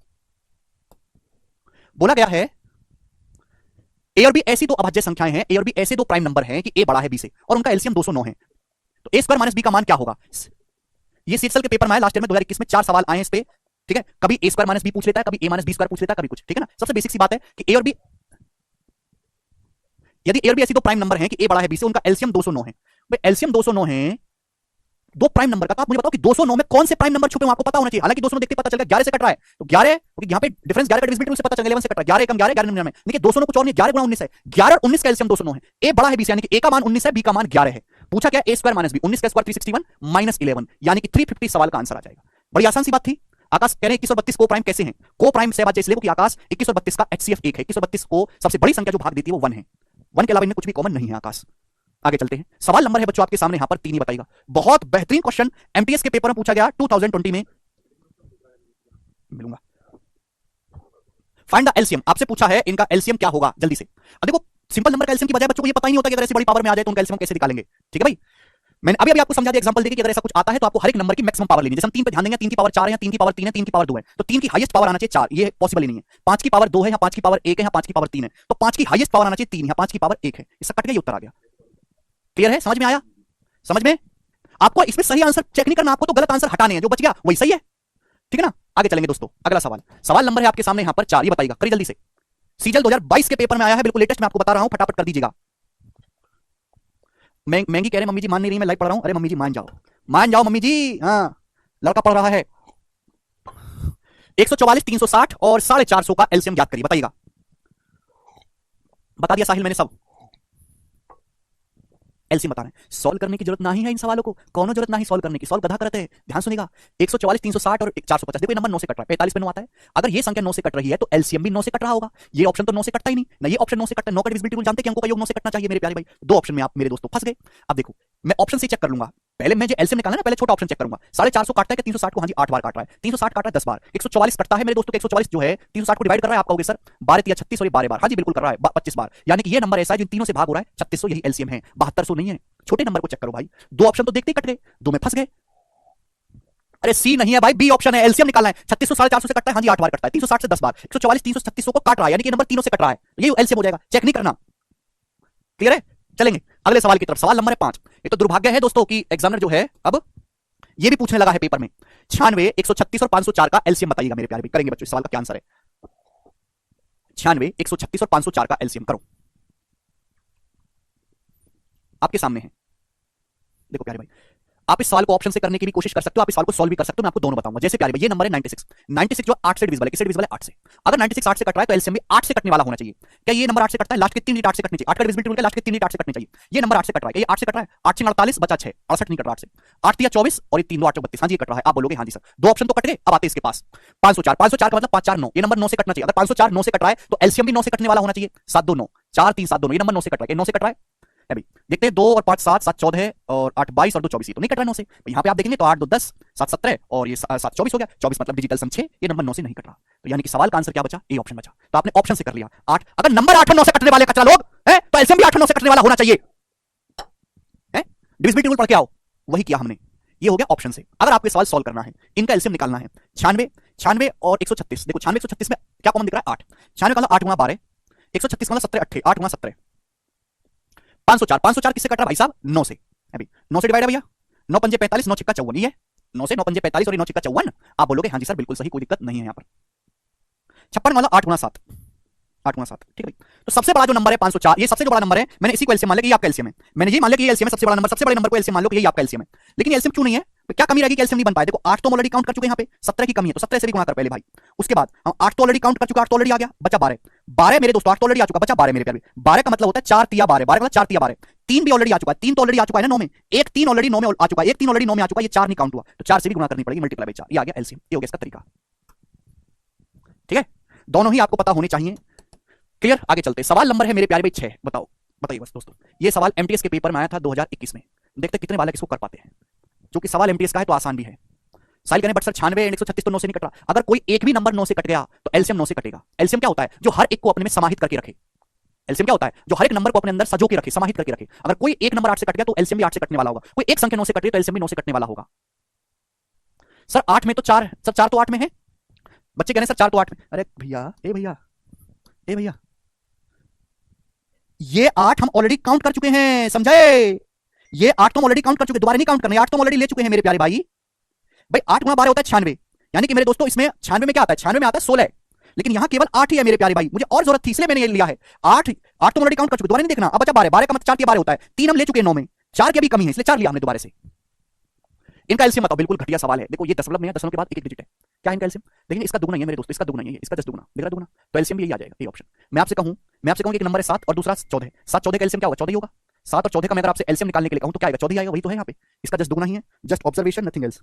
बोला गया है ए और बी ऐसी दो अभाज्य संख्याएं हैं, ए और बी ऐसे दो प्राइम नंबर हैं कि ए बड़ा है बी से और उनका एलसीएम 209 है, तो ए स्क्वायर माइनस बी का मान क्या होगा। ये सीएसएल के पेपर में आया लास्ट ईयर में 2021 में 4 सवाल आए हैं इस पे, ठीक है। कभी ए स्क्वायर माइनस बी पूछ लेता है, कभी ए माइनस बी स्क्वायर पूछ लेता है, कभी कुछ, ठीक है ना। सबसे बेसिक सी बात है कि ए और बी, यदि ए और बी ऐसी दो प्राइम नंबर हैं कि ए बड़ा है बी से, उनका एलसीएम 209 है। भाई एलसीएम 209 है दो प्राइम नंबर का, तो आप मुझे बताओ कि 209 में कौन से प्राइम नंबर छुपे हैं, आपको पता होना चाहिए। हालांकि 209 देखते पता चल गया 11 से कट रहा है, तो 11 क्योंकि यहां पे डिफरेंस 11 का डिविजिबिलिटी उससे पता चल गया, 11 से कट रहा है, 11 कम 11 11 में, देखिए 209 कुछ और नहीं, 11 गुणा 19 है, 11 और 19 का एलसीएम 209 है। ए बड़ा है बी से, यानी कि ए का मान 19 है, बी का मान 11 है। पूछा क्या, ए स्क्वायर माइनस बी, 19 का स्क्वायर 361 माइनस 11, यानी कि 350 सवाल का आंसर आ जाएगा। बड़ी आसान सी बात थी। आकाश कह रहे हैं 21 और 32 को प्राइम कैसे हैं, को प्राइम से बात इसलिए कि आकाश 21 और 32 का एचसीएफ 1 है, 21 और 32 को सबसे बड़ी संख्या जो भाग देती है वो 1 है, 1 के अलावा इनमें कुछ भी कॉमन नहीं है आकाश। आगे चलते हैं, सवाल नंबर है बच्चों आपके सामने यहां पर 3 ही बताइएगा। बहुत बेहतरीन क्वेश्चन एमटीएस के पेपर में पूछा गया 2020 में, मिलूंगा। फाइंड द एलसीएम, आपसे पूछा है इनका एलसीएम क्या होगा, जल्दी से। अब देखो सिंपल नंबर का एलसीएम की बजाय बच्चों को ये पता ही नहीं होता कि अगर ऐसी बड़ी पावर में आ जाए तो उनका एलसीएम कैसे निकालेंगे, ठीक है भाई। मैंने अभी आपको समझा दिया एग्जांपल देके कि अगर ऐसा कुछ आता है तो आपको हर एक नंबर की मैक्सिमम पावर लेनी है। जैसे हम 3 पे ध्यान देंगे, 3 की पावर 4 है या 3 की पावर 3 है, 3 की पावर 2 है, तो 3 की हाईएस्ट पावर आना चाहिए 4, ये पॉसिबल ही नहीं है। 5 की पावर 2 है या 5 की पावर 1 है या 5 की पावर 3 है, तो 5 की हाईएस्ट पावर आना चाहिए 3 या 5 की पावर 1 है। इसका कट गया, ये उत्तर आ गया। क्लियर है, समझ में आया, समझ में। आपको इसमें सही आंसर चेक नहीं करना, आपको तो गलत आंसर हटाने हैं, जो बच गया वही सही है, ठीक है ना। आगे चलेंगे दोस्तों, अगला सवाल, सवाल नंबर है आपके सामने यहां पर 4, ये बताइएगा, करिए जल्दी से। सीजल 2022 के पेपर में आया है, बिल्कुल लेटेस्ट, मैं आपको बता रहा हूं, फटाफट कर दीजिएगा। महंगी कह रहे मम्मी जी मान नहीं रही, मैं लाइव पढ़ रहा हूं। अरे मम्मी जी मान जाओ, मान जाओ मम्मी जी, हाँ लड़का पढ़ रहा है। 144 360 और 450 का एलसीएम याद करिए, बताइएगा। बता दिया साहिल मैंने सब, एलसीएम बता रहे हैं। सॉल्व करने की जरूरत नहीं है इन सवालों को, कौनो जरूरत नहीं सॉल्व करने की, सॉल्व गधा करते हैं। ध्यान सुनिएगा, 144 360 और 450, देखो ये नंबर 9 से कट रहा है, 45 पे 9 आता है। अगर ये संख्या 9 से कट रही है तो एलसीएम भी 9 से कट रहा होगा। ये ऑप्शन तो 9 से कटता ही नहीं ना, ये ऑप्शन 9 से कटता है। 9 का डिविजिबिलिटी रूल जानते हैं कि अंकों का योग 9 से कटना चाहिए मेरे प्यारे भाई। दो ऑप्शन में आप मेरे दोस्तों फंस गए। अब देखो मैं ऑप्शन से चेक कर लूंगा, पहले मैं जो एलसीएम निकालना है ना, पहले छोटा ऑप्शन चेक करूंगा। 450 काटता है कि 360 को, हाँ जी 8 बार काट रहा है, 360 काटा है 10 बार, 144 कटता है मेरे दोस्तों। 144 जो है 360 को डिवाइड कर रहा है, आप कहोगे सर 12 या 36 और 12 बार, हाँ जी बिल्कुल कर रहा है 25 बार, यानी कि ये नंबर ऐसा है जिन तीनों से भाग हो रहा है 3600, यही एलसीएम है, 7200 नहीं है। छोटे नंबर को चेक करो भाई, दो ऑप्शन तो देखते ही कट गए, दो में फंस गए। अरे सी नहीं है भाई, बी ऑप्शन है, एलसीएम निकालना है। 3600 450 से कटता है, हाँ जी 8 बार कटता है, 360 से 10 बार, 144 336 को काट रहा है, यानी कि नंबर तीनों से कट रहा है, ये एलसीएम हो जाएगा, चेक नहीं करना। क्लियर है, चलेंगे अगले सवाल की तरफ। सवाल नंबर है 5। ये तो दुर्भाग्य है दोस्तों कि एग्जामिनर जो है अब ये भी पूछने लगा है पेपर में। 96, 136 और 504 का एलसीएम बताइएगा मेरे प्यारे भाई। करेंगे बच्चों, इस सवाल का क्या आंसर है? 96, 136 और 504 का एलसीएम करो, आपके सामने है। देखो प्यारे भाई, आप इस सवाल को ऑप्शन से करने की भी कोशिश कर सकते हो, आप इस सवाल को सॉल्व भी कर सकते हो। मैं आपको दोनों बताऊंगा। जैसे प्यारे भाई, ये नंबर है 96, 96 जो 8 से डिविजिबल है, किससे डिविजिबल है? 8 से। अगर 96 8 से कट रहा है तो एलसीएम भी 8 से कटने वाला होना चाहिए। क्या ये नंबर 8 से कटता है? लास्ट के 3 डिजिट 8 से कटने चाहिए। 8 का डिविजिबिलिटी रूल है, लास्ट के 3 डिजिट 8 से कटने चाहिए। ये नंबर 8 से कट रहा है, ये 8 से कट रहा है। 8 से 48 बचा 6, 68 नहीं कट रहा 8 से। 8 3 24 और ये 3 2 8 32, हां जी ये कट रहा है। आप बोलोगे हां जी सर, दो ऑप्शन तो कट गए। अब आते हैं इसके पास 504, 504 का मतलब 5 4 9, ये नंबर 9 से कटना चाहिए। अगर 504 9 से कट रहा है तो एलसीएम भी 9 से कटने वाला होना चाहिए। 7 2 9 4 3 7 2 9, ये नंबर 9 से कट रहा है, 9 से कट रहा है। अभी देखते हैं 2 और 5 7, 7 14 और 8 22 और 2 24, ये तो नहीं कट रहा 9 से। यहां पे आप देखेंगे तो 8 2 10, 7 17 और ये 7 24 हो गया। 24 मतलब डिजिटल सम 6, ये नंबर 9 से नहीं कट रहा। तो यानी कि सवाल का आंसर क्या बचा? ए ऑप्शन बचा। तो आपने ऑप्शन से कर लिया 8। अगर नंबर 8 और 9 से कटने वाले कचरा लोग हैं तो एलसीएम भी 8 और 9 से कटने वाला होना चाहिए। है डिविजिबिलिटी रूल पढ़ के आओ, वही किया हमने। ये हो गया ऑप्शन से। अगर आपको सवाल सॉल्व करना है, इनका एलसीएम निकालना है, 96 96 और 136। देखो 96 136 में क्या कॉमन दिख रहा है? 8। 96 का मतलब 8 गुना 12, 136 का मतलब 17 8 8 गुना 17। 504, 504 किससे कट रहा भाई साहब? 9 से। अभी 9 से डिवाइड है भैया, 9 पंजे 45, 9 छिक्का 54, ये 9 से 9 पंजे 45 और ये 9 छिक्का 54। आप बोलोगे हां जी सर बिल्कुल सही, कोई दिक्कत नहीं है यहां पर। 56 वाला 8 गुना 7, 8 गुना 7, ठीक है भाई। तो सबसे बड़ा जो नंबर है 504, ये सबसे जो बड़ा नंबर है, मैंने इसी को एलसीएम मान लिया कि ये आपका एलसीएम है। मैंने ये मान लिया कि ये एलसीएम है, सबसे बड़ा नंबर, सबसे बड़े नंबर को एलसीएम मान लो कि ये आपका एलसीएम है। लेकिन एलसीएम क्यों नहीं है? क्या कमी रहेगी कि एलसीएम नहीं बन पाए? देखो 8 तो ऑलरेडी काउंट कर चुके हैं, यहाँ पे 17 की कमी है, तो 17 से भी गुणा कर पहले भाई। उसके बाद हम 8 तो ऑलरेडी काउंट कर चुके, 8 तो ऑलरेडी आ गया, बचा 12। 12 मेरे दोस्तों 8 तो ऑलरेडी आ चुका, बचा 12 मेरे प्यारे। 12 का मतलब होता है 4 तिया 12, 12 का मतलब 4 तिया 12। 3 भी ऑलरेडी आ चुका है, 3 तो ऑलरेडी आ चुका है ना 9 में। एक 3 ऑलरेडी 9 में आ चुका है, एक 3 ऑलरेडी 9 में आ चुका है, ये 4 नहीं काउंट हुआ, तो 4 से भी गुणा करनी पड़ेगी, मल्टीप्लाई बाय 4। ये आ गया एलसीएम, ये हो गया इसका तरीका। ठीक है, दोनों ही आपको पता होने चाहिए। क्लियर? आगे चलते। सवाल नंबर है मेरे प्यारे भाई 6। बताओ, बताइए बस दोस्तों। ये सवाल एमटीएस के पेपर में आया था 2021 में। देखते कितने बालक इसको कर पाते हैं। क्योंकि सवाल एमटीएस का है तो आसान भी है। साइल करें बट सर 96 एंड 136 तो 9 से नहीं कट रहा। अगर कोई एक भी नंबर 9 से कट गया तो एलसीएम 9 से कटेगा। एलसीएम क्या होता है? जो हर एक को अपने में समाहित करके रखे। एलसीएम क्या होता है? जो हर एक नंबर को अपने अंदर सजो के रखे, समाहित करके रखे। अगर कोई एक नंबर 8 से कट गया तो एलसीएम भी 8 से कटने वाला होगा। कोई एक संख्या 9 से कट गई तो एलसीएम भी 9 से कटने वाला होगा। सर 8 में तो 4, सर 4 तो 8 में है। बच्चे कह रहे हैं सर 4 तो 8 में। अरे भैया, ए भैया, ए भैया, ये 8 हम ऑलरेडी काउंट कर चुके हैं, समझे? ये 8 तो ऑलरेडी काउंट कर चुके, दोबारा नहीं काउंट करना। 8 तो ऑलरेडी ले चुके हैं मेरे प्यारे भाई। भाई 8 गुणा 12 होता है 96, यानी कि मेरे दोस्तों इसमें 96 में क्या आता है? 96 में आता है 16, लेकिन यहां केवल 8 ही है मेरे प्यारे भाई। मुझे और जरूरत थी इसलिए मैंने ये लिया है। 8 8 तो ऑलरेडी काउंट कर चुके, दोबारा नहीं देखना। अब बचा 12, 12 का मतलब 4 के 12 होता है। 3 हम ले चुके हैं 9 में, 4 की भी कमी है इसलिए 4 लिया हमने दोबारा से। इनका एलसीएम बताओ। बिल्कुल घटिया सवाल है। देखो ये दशमलव में है, दशमलव के बाद एक एक डिजिट है। क्या है इनका एलसीएम? देखिए इसका दुगुना ही है मेरे दोस्तों, इसका दुगुना ही है, इसका 10 दुगुना, दिख रहा दुगुना, तो एलसीएम भी यही आ जाएगा, ये ऑप्शन। मैं आपसे कहूं एक नंबर है 7 और दूसरा 14। 7 14 का एलसीएम क्या होगा? 14 ही होगा। 7 और 14 का मैं अगर आपसे एलसीएम निकालने के लिए कहूं तो क्या आएगा? 14 आएगा, वही तो है यहाँ पे। इसका 10 दुगुना ही है, जस्ट ऑब्जर्वेशन, नथिंग एल्स।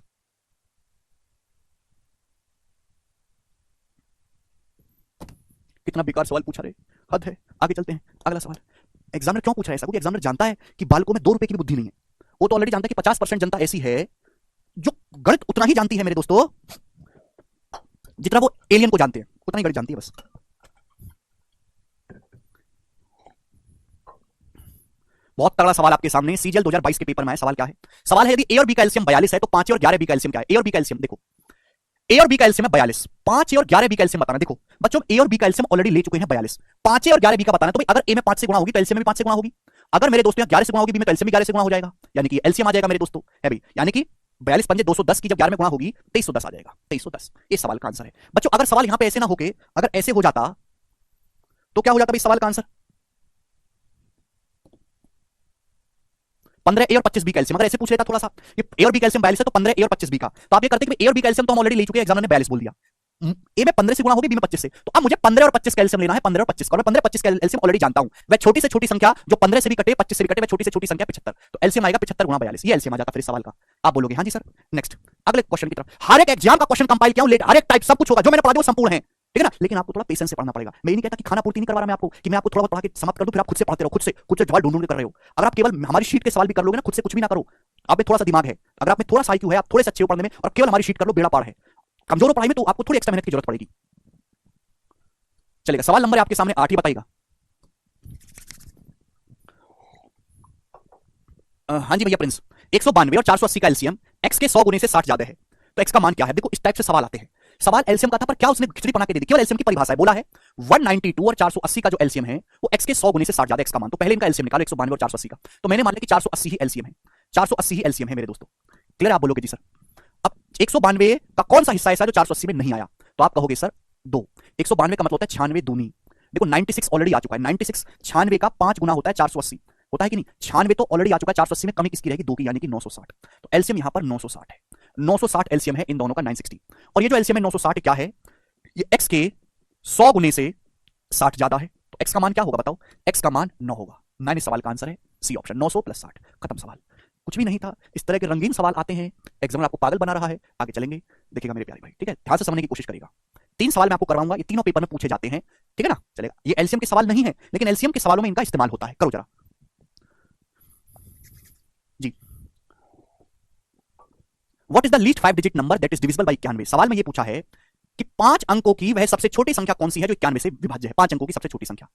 कितना बेकार सवाल पूछा रे, हद है। आगे चलते हैं, अगला सवाल। एग्जामिनर क्यों पूछ रहा है ऐसा? क्योंकि एग्जामिनर जानता है कि बालकों में 2 रुपए की भी बुद्धि नहीं है। वो तो ऑलरेडी जानता है कि 50% जनता ऐसी है जो गणित उतना ही जानती है मेरे दोस्तों जितना वो एलियन को जानते हैं, उतना ही गणित जानती है बस। बहुत तगड़ा सवाल आपके सामने सीजीएल 2022 के पेपर में है। सवाल क्या है? सवाल है यदि ए और बी का एलसीएम 42 है तो 5 और 11 बी का एलसीएम क्या है? ए और बी का एलसीएम देखो, ए और बी का एलसीएम है 42, 5 और 11 बी का एलसीएम बताना। देखो बच्चों, ए और बी का एलसीएम ऑलरेडी ले चुके हैं 42, 5 और 11 बी का बताना। तो भाई अगर ए में 5 से गुणा होगी तो एलसीएम में भी 5 से गुणा होगी। अगर मेरे दोस्तों 11 से गुणा होगी बी में तो एलसीएम भी 11 से गुणा हो जाएगा, यानी कि एलसीएम आ जाएगा मेरे दोस्तों है भी। यानी कि 42 पंजे 210 की जब 11 में गुणा होगी 2310 आ जाएगा, 2310। इस सवाल का आंसर है बच्चों। अगर सवाल यहां पे ऐसे ना होके अगर ऐसे हो जाता तो क्या हो जाता भाई सवाल का आंसर? 15 ए और 25 बी का एलसीएम। अगर ऐसे पूछ लेता थोड़ा सा, ये ए और बी का एलसीएम 42 है तो 15 ए और 25 बी का, तो आप ये करते कि ए और बी का एलसीएम तो हम ऑलरेडी ले चुके हैं, एग्जामिनर ने 42 बोल दिया। ए में 15 से गुणा होगी, बी में 25 से, तो अब मुझे 15 और 25 का एलसीएम लेना है। 15 और 25 का, मैं 15 25 का एलसीएम ऑलरेडी जानता हूं। वह छोटी से छोटी संख्या जो 15 से भी कटे 25 से भी कटे, वह छोटी से छोटी संख्या 75, तो एलसीएम आएगा 75 गुणा 42। ये एलसीएम आ जाता फिर इस सवाल का। आप बोलोगे हां जी सर। नेक्स्ट अगले क्वेश्चन की तरफ। हर एक एग्जाम का क्वेश्चन कंपाइल किया हूं, हर एक टाइप सब कुछ होगा, जो मैंने पढ़ा दिया वो संपूर्ण है, ठीक है ना? लेकिन आपको थोड़ा पेशेंस से पढ़ना पड़ेगा। मैं नहीं कहता कि खाना पूर्ति नहीं करवा रहा मैं आपको, कि मैं आपको थोड़ा बहुत पढ़ा के समाप्त कर दूं, फिर आप खुद से पढ़ते रहो, खुद से सवाल ढूंढ ढूंढ कर रहे हो। अगर आप केवल हमारी शीट के सवाल भी कर लोगे ना, खुद से कुछ भी ना करो, आप में थोड़ा सा दिमाग है, अगर आप में थोड़ा सा आईक्यू है, आप थोड़े से अच्छे हो पढ़ने में, और केवल हमारी शीट कर लो, बेड़ा पार है। कमजोर हो पढ़ाई में तो आपको थोड़ी एक्स्ट्रा मेहनत की जरूरत पड़ेगी। चलेगा, सवाल नंबर है आपके सामने 8 ही बताइएगा। हाँ जी भैया प्रिंस। 192 और 480 का एलसीएम एक्स के 100 गुने से 60 ज्यादा है, तो एक्स का मान क्या है? देखो इस टाइप से सवाल आते हैं। सवाल एलसीएम का था पर क्या उसने खिचड़ी बना के दे दी? केवल एलसीएम की परिभाषा है, बोला है 192 और 480 का जो एलसीएम है वो एक्स के 100 गुने से 60 ज्यादा एक्स का मान। तो पहले इनका एलसीएम निकालो 192 और 480 का, तो मैंने मान लिया कि 480 ही एलसीएम है, 480 ही एलसीएम है मेरे दोस्तों। क्लियर आप बोलोगे जी सर। अब 192 का कौन सा हिस्सा ऐसा जो 480 में नहीं आया, तो आप कहोगे सर 2। 192 का मतलब होता है 96 दूनी। देखो 96 ऑलरेडी आ चुका है, 96 96 का 5 गुना होता है 480, होता है कि नहीं? 96 तो ऑलरेडी आ चुका है, 480 में कमी किसकी रहेगी? 2 की, यानी कि 960। तो एलसीएम यहां पर 960 है, 960 एलसीएम है इन दोनों का 960। और ये जो एलसीएम है 960 क्या है? ये एक्स के 100 गुने से 60 ज्यादा है, तो एक्स का मान क्या होगा बताओ? एक्स का मान 9 होगा। मैंने सवाल का आंसर है सी ऑप्शन, 900 प्लस 60, खत्म सवाल। कुछ भी नहीं था। इस तरह के रंगीन सवाल आते हैं, एग्जामिनर आपको पागल बना रहा है, आगे चलेंगे देखिएगा मेरे प्यारे भाई, ठीक है? ध्यान से समझने की कोशिश करिएगा। 3 सवाल मैं आपको करवाऊंगा, ये तीनों पेपर में पूछे जाते हैं, ठीक है ना? चलेगा। ये एलसीएम के सवाल नहीं है, लेकिन एलसीएम के सवालों में इनका इस्तेमाल होता है। करो जरा जी। What is the least 5 digit number that is divisible by 91? सवाल में ये पूछा है कि 5 अंकों की वह सबसे छोटी संख्या कौन सी है जो 91 से विभाज्य है? 5 अंकों की सबसे छोटी संख्या।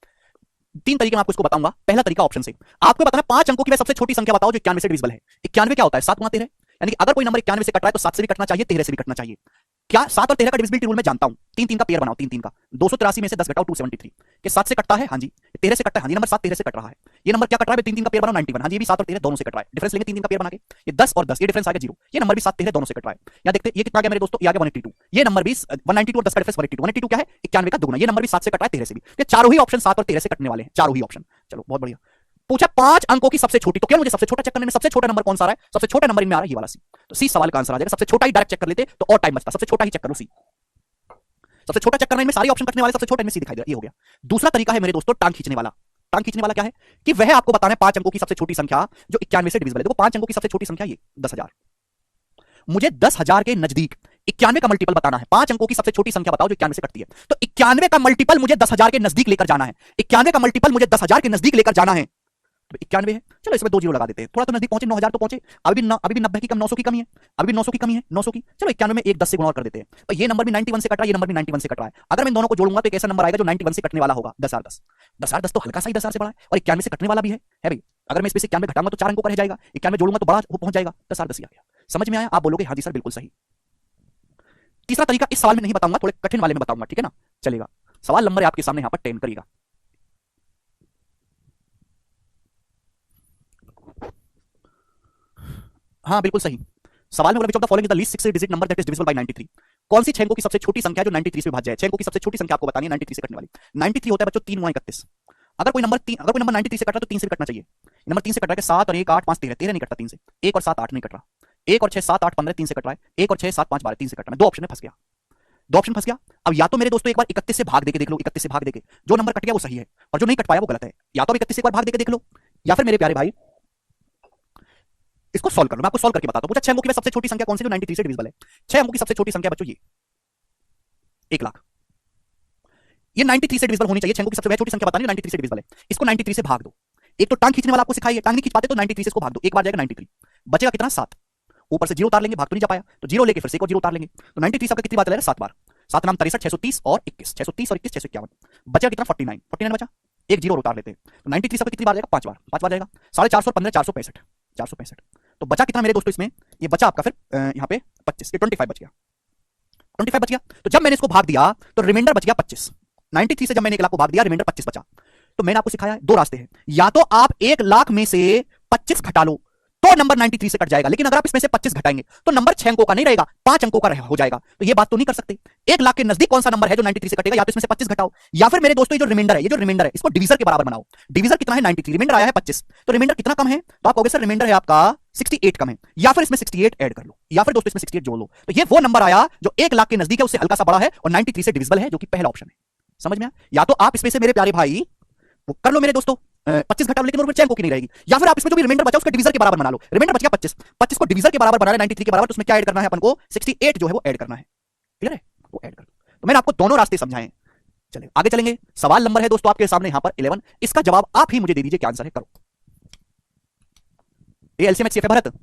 3 तरीके मैं आपको इसको बताऊंगा। पहला तरीका ऑप्शन से, आपको बताना 5 अंकों की वह सबसे छोटी संख्या बताओ जो 91 से डिविजिबल है। 91 क्या होता है? 7 गुना 13, यानी कि अगर कोई नंबर 91 से कट रहा है तो 7 से भी कटना चाहिए, 13 से भी कटना चाहिए। क्या 7 और 13 का डिविजिबिलिटी रूल मैं जानता हूं। 3 3 का पेयर बनाओ, 3 3 का 283 में से 10 घटाओ 273 के 7 से कटता है, हां जी। 13 से कटता है, हां जी। नंबर 7 13 से कट रहा है। ये नंबर क्या कट रहा है? 3 3 का पेयर बनाओ 91, हां जी। ये भी 7 और 13 दोनों से कट रहा है। डिफरेंस लेंगे 3 3 का पेयर बना के, ये 10 और 10, ये डिफरेंस आ गया 0। ये नंबर भी 7 13 दोनों से कट रहा है। यहां देखते ये कितना गया मेरे दोस्तों? ये आ गया 182। ये नंबर भी 192 और 10 का डिफरेंस 182। 182 क्या है? 91 का दुगुना। ये नंबर भी 7 से कट रहा है, 13 से भी। ये चारों ही ऑप्शन 7 और 13 से कटने वाले हैं, चारों ही ऑप्शन। चलो बहुत बढ़िया। पूछा 5 अंकों की सबसे छोटी, तो क्या मुझे सबसे छोटा चेक करने में सबसे छोटा नंबर कौन सा आ रहा है? सबसे छोटा नंबर इनमें आ रहा है ये वाला सी। तो सी सवाल का आंसर आ जाएगा। सबसे छोटा ही डायरेक्ट चेक कर लेते तो और टाइम बचता। सबसे छोटा ही चेक करो सी। सबसे छोटा चेक करने में सारे ऑप्शन कटने वाले, सबसे छोटा इनमें सी दिखाई दे रहा है। ये हो गया। दूसरा तरीका है मेरे दोस्तों टांग खींचने वाला। टांग खींचने वाला क्या है? कि वह आपको बताना है 5 अंकों की सबसे छोटी संख्या जो 91 से डिविजिबल है। देखो 5 अंकों की सबसे छोटी संख्या ये 10,000। मुझे 10,000 के नजदीक 91 का मल्टीपल बताना है। 5 अंकों की सबसे छोटी संख्या बताओ जो 91 से कटती है। तो 91 का मल्टीपल मुझे 10,000 के नजदीक लेकर जाना है। 91 का मल्टीपल मुझे 10,000 के नजदीक लेकर जाना है। तो 91 है, चलो इसमें 2 जीरो लगा देते हैं। थोड़ा तो नजदीक पहुंचे, 9,000 तो पहुंचे। अभी भी 90 की कम, 900 की कमी है। अभी भी 900 की कमी है, 900 की। चलो 91 में एक 10 से गुणा और कर देते हैं। तो ये नंबर भी 91 से कट रहा है, ये नंबर भी 91 से कट रहा है। अगर मैं इन दोनों को जोड़ूंगा तो एक ऐसा नंबर आएगा जो 91 से कटने वाला होगा। 10,000 10, 10,000 10 तो हल्का सा ही 10,000 से बड़ा है, और 91 से कटने वाला भी है भाई। अगर मैं इसमें से 91 घटाऊंगा तो 4 अंकों का रह जाएगा। 91 जोड़ूंगा तो बड़ा वो पहुंच जाएगा। 10,000 10 ही आ गया। समझ में आया? आप बोलोगे हाँ जी सर बिल्कुल सही। तीसरा तरीका इस सवाल में नहीं बताऊंगा, थोड़े कठिन वाले में बताऊंगा, ठीक है ना? चलेगा। सवाल नंबर है आपके सामने यहां पर 10 करिएगा। हाँ बिल्कुल सही। सवाल में बोला which of the following is the least 6 digit number that is divisible bye 93? कौन सी 6 अंकों की सबसे छोटी संख्या जो 93 से विभाज्य है? 6 अंकों की सबसे छोटी संख्या आपको बतानी है 93 से कटने वाली। 93 होता है बच्चों 3 गुणा 31। अगर कोई नंबर 93 से कट रहा है तो 3 से भी कटना चाहिए। नंबर 3 से कट रहा है, 7 और 1 8 5 13, 13 नहीं कटता 3 से। 1 और 7 8 नहीं कट रहा। 1 और 6 7 8 15 3 से कट रहा है। 1 और 6 7 5 12 3 से कट रहा है। 2 ऑप्शन में फंस गया, 2 ऑप्शन फंस गया। अब या तो मेरे दोस्तों एक बार 31 से भाग देके देख लो, 31 से भाग देके जो नंबर कट गया वो सही है, और जो नहीं कट पाया वो गलत है। या तो 31 से एक बार भाग देके देख लो, या फिर मेरे प्यारे भाई इसको सॉल्व कर लो। मैं आपको सॉल्व करके बताता हूं। पूछा 6 अंकों की सबसे छोटी संख्या कौन सी जो 93 से डिविजिबल है? 6 अंकों की सबसे छोटी संख्या बच्चों ये 1 लाख। ये 93 से डिविजिबल होनी चाहिए। 6 अंकों की सबसे छोटी संख्या बतानी है, 93 से डिविजिबल है। इसको 93 से भाग दो। एक तो टांग खींचने वाला आपको सिखाई है, टांग नहीं खींच पाते तो 93 से इसको भाग दो। एक बार जाएगा 93, बचेगा कितना? 7। ऊपर से जीरो उतार लेंगे, भाग तो नहीं जा पाया, तो जीरो लेके फिर से एक और जीरो उतार लेंगे। तो 93 आपका कितनी बार चलेगा? 7 बार। 7 नाम 63, 630 और 21, 630 और 21 651, बचा कितना? 49, 49 बचा। एक जीरो उतार लेते हैं तो 93 आपका कितनी बार जाएगा? 5 बार, 5 बार जाएगा। 450 15 465, 465। तो बचा कितना मेरे दोस्तों इसमें? ये बचा आपका फिर यहाँ पे 25, 25 बच गया। 25 बच गया। तो जब मैंने इसको भाग दिया तो रिमाइंडर बच गया 25। 93 से जब मैंने 1 लाख को भाग दिया, रिमाइंडर 25 बचा। तो मैंने आपको सिखाया है 2 रास्ते हैं। या तो आप 1 लाख में से 25 घटा लो तो नंबर 93 से कट जाएगा, लेकिन अगर आप इसमें से 25 घटाएंगे तो नंबर 6 अंकों का नहीं रहेगा, 5 अंकों का हो जाएगा। तो ये बात तो नहीं कर सकते। 1 लाख के नजदीक कौन सा नंबर है जो 93 से कटेगा? या तो इसमें से 25 घटाओ, या फिर मेरे दोस्तों ये जो रिमाइंडर है, ये जो रिमाइंडर है इसको डिवीजर के बराबर बनाओ। डिवीजर कितना है? 93, रिमाइंडर आया है 25, तो रिमाइंडर कितना कम है? तो आप कहोगे सर रिमाइंडर है आपका 68 कम है, या फिर इसमें 68 ऐड कर लो, या फिर दोस्तों इसमें 68 जोड़ लो। तो ये वो नंबर आया जो 1 लाख के नजदीक है, उससे हल्का सा बड़ा है और 93 से डिविजिबल है, जो कि पहला ऑप्शन है। समझ में आया? या तो आप इसमें से मेरे प्यारे भाई वो कर लो मेरे दोस्तों 25 घटा लो, लेकिन वो 6 अंकों की नहीं रहेगी। या फिर आप इसमें जो भी रिमाइंडर बचा उसको डिवीजर के बराबर बना लो। रिमाइंडर बच गया 25, 25 को डिवीजर के बराबर बनाना है 93 के बराबर, तो उसमें क्या ऐड करना है अपन को? 68 जो है वो ऐड करना है। क्लियर है? वो ऐड कर दो। तो मैंने आपको दोनों रास्ते समझाए। चलिए आगे चलेंगे। सवाल नंबर है दोस्तों आपके सामने यहां पर 11। इसका जवाब आप ही मुझे दे दीजिए क्या आंसर है। करो। ये एलसीएम एचसीएफ है भरत।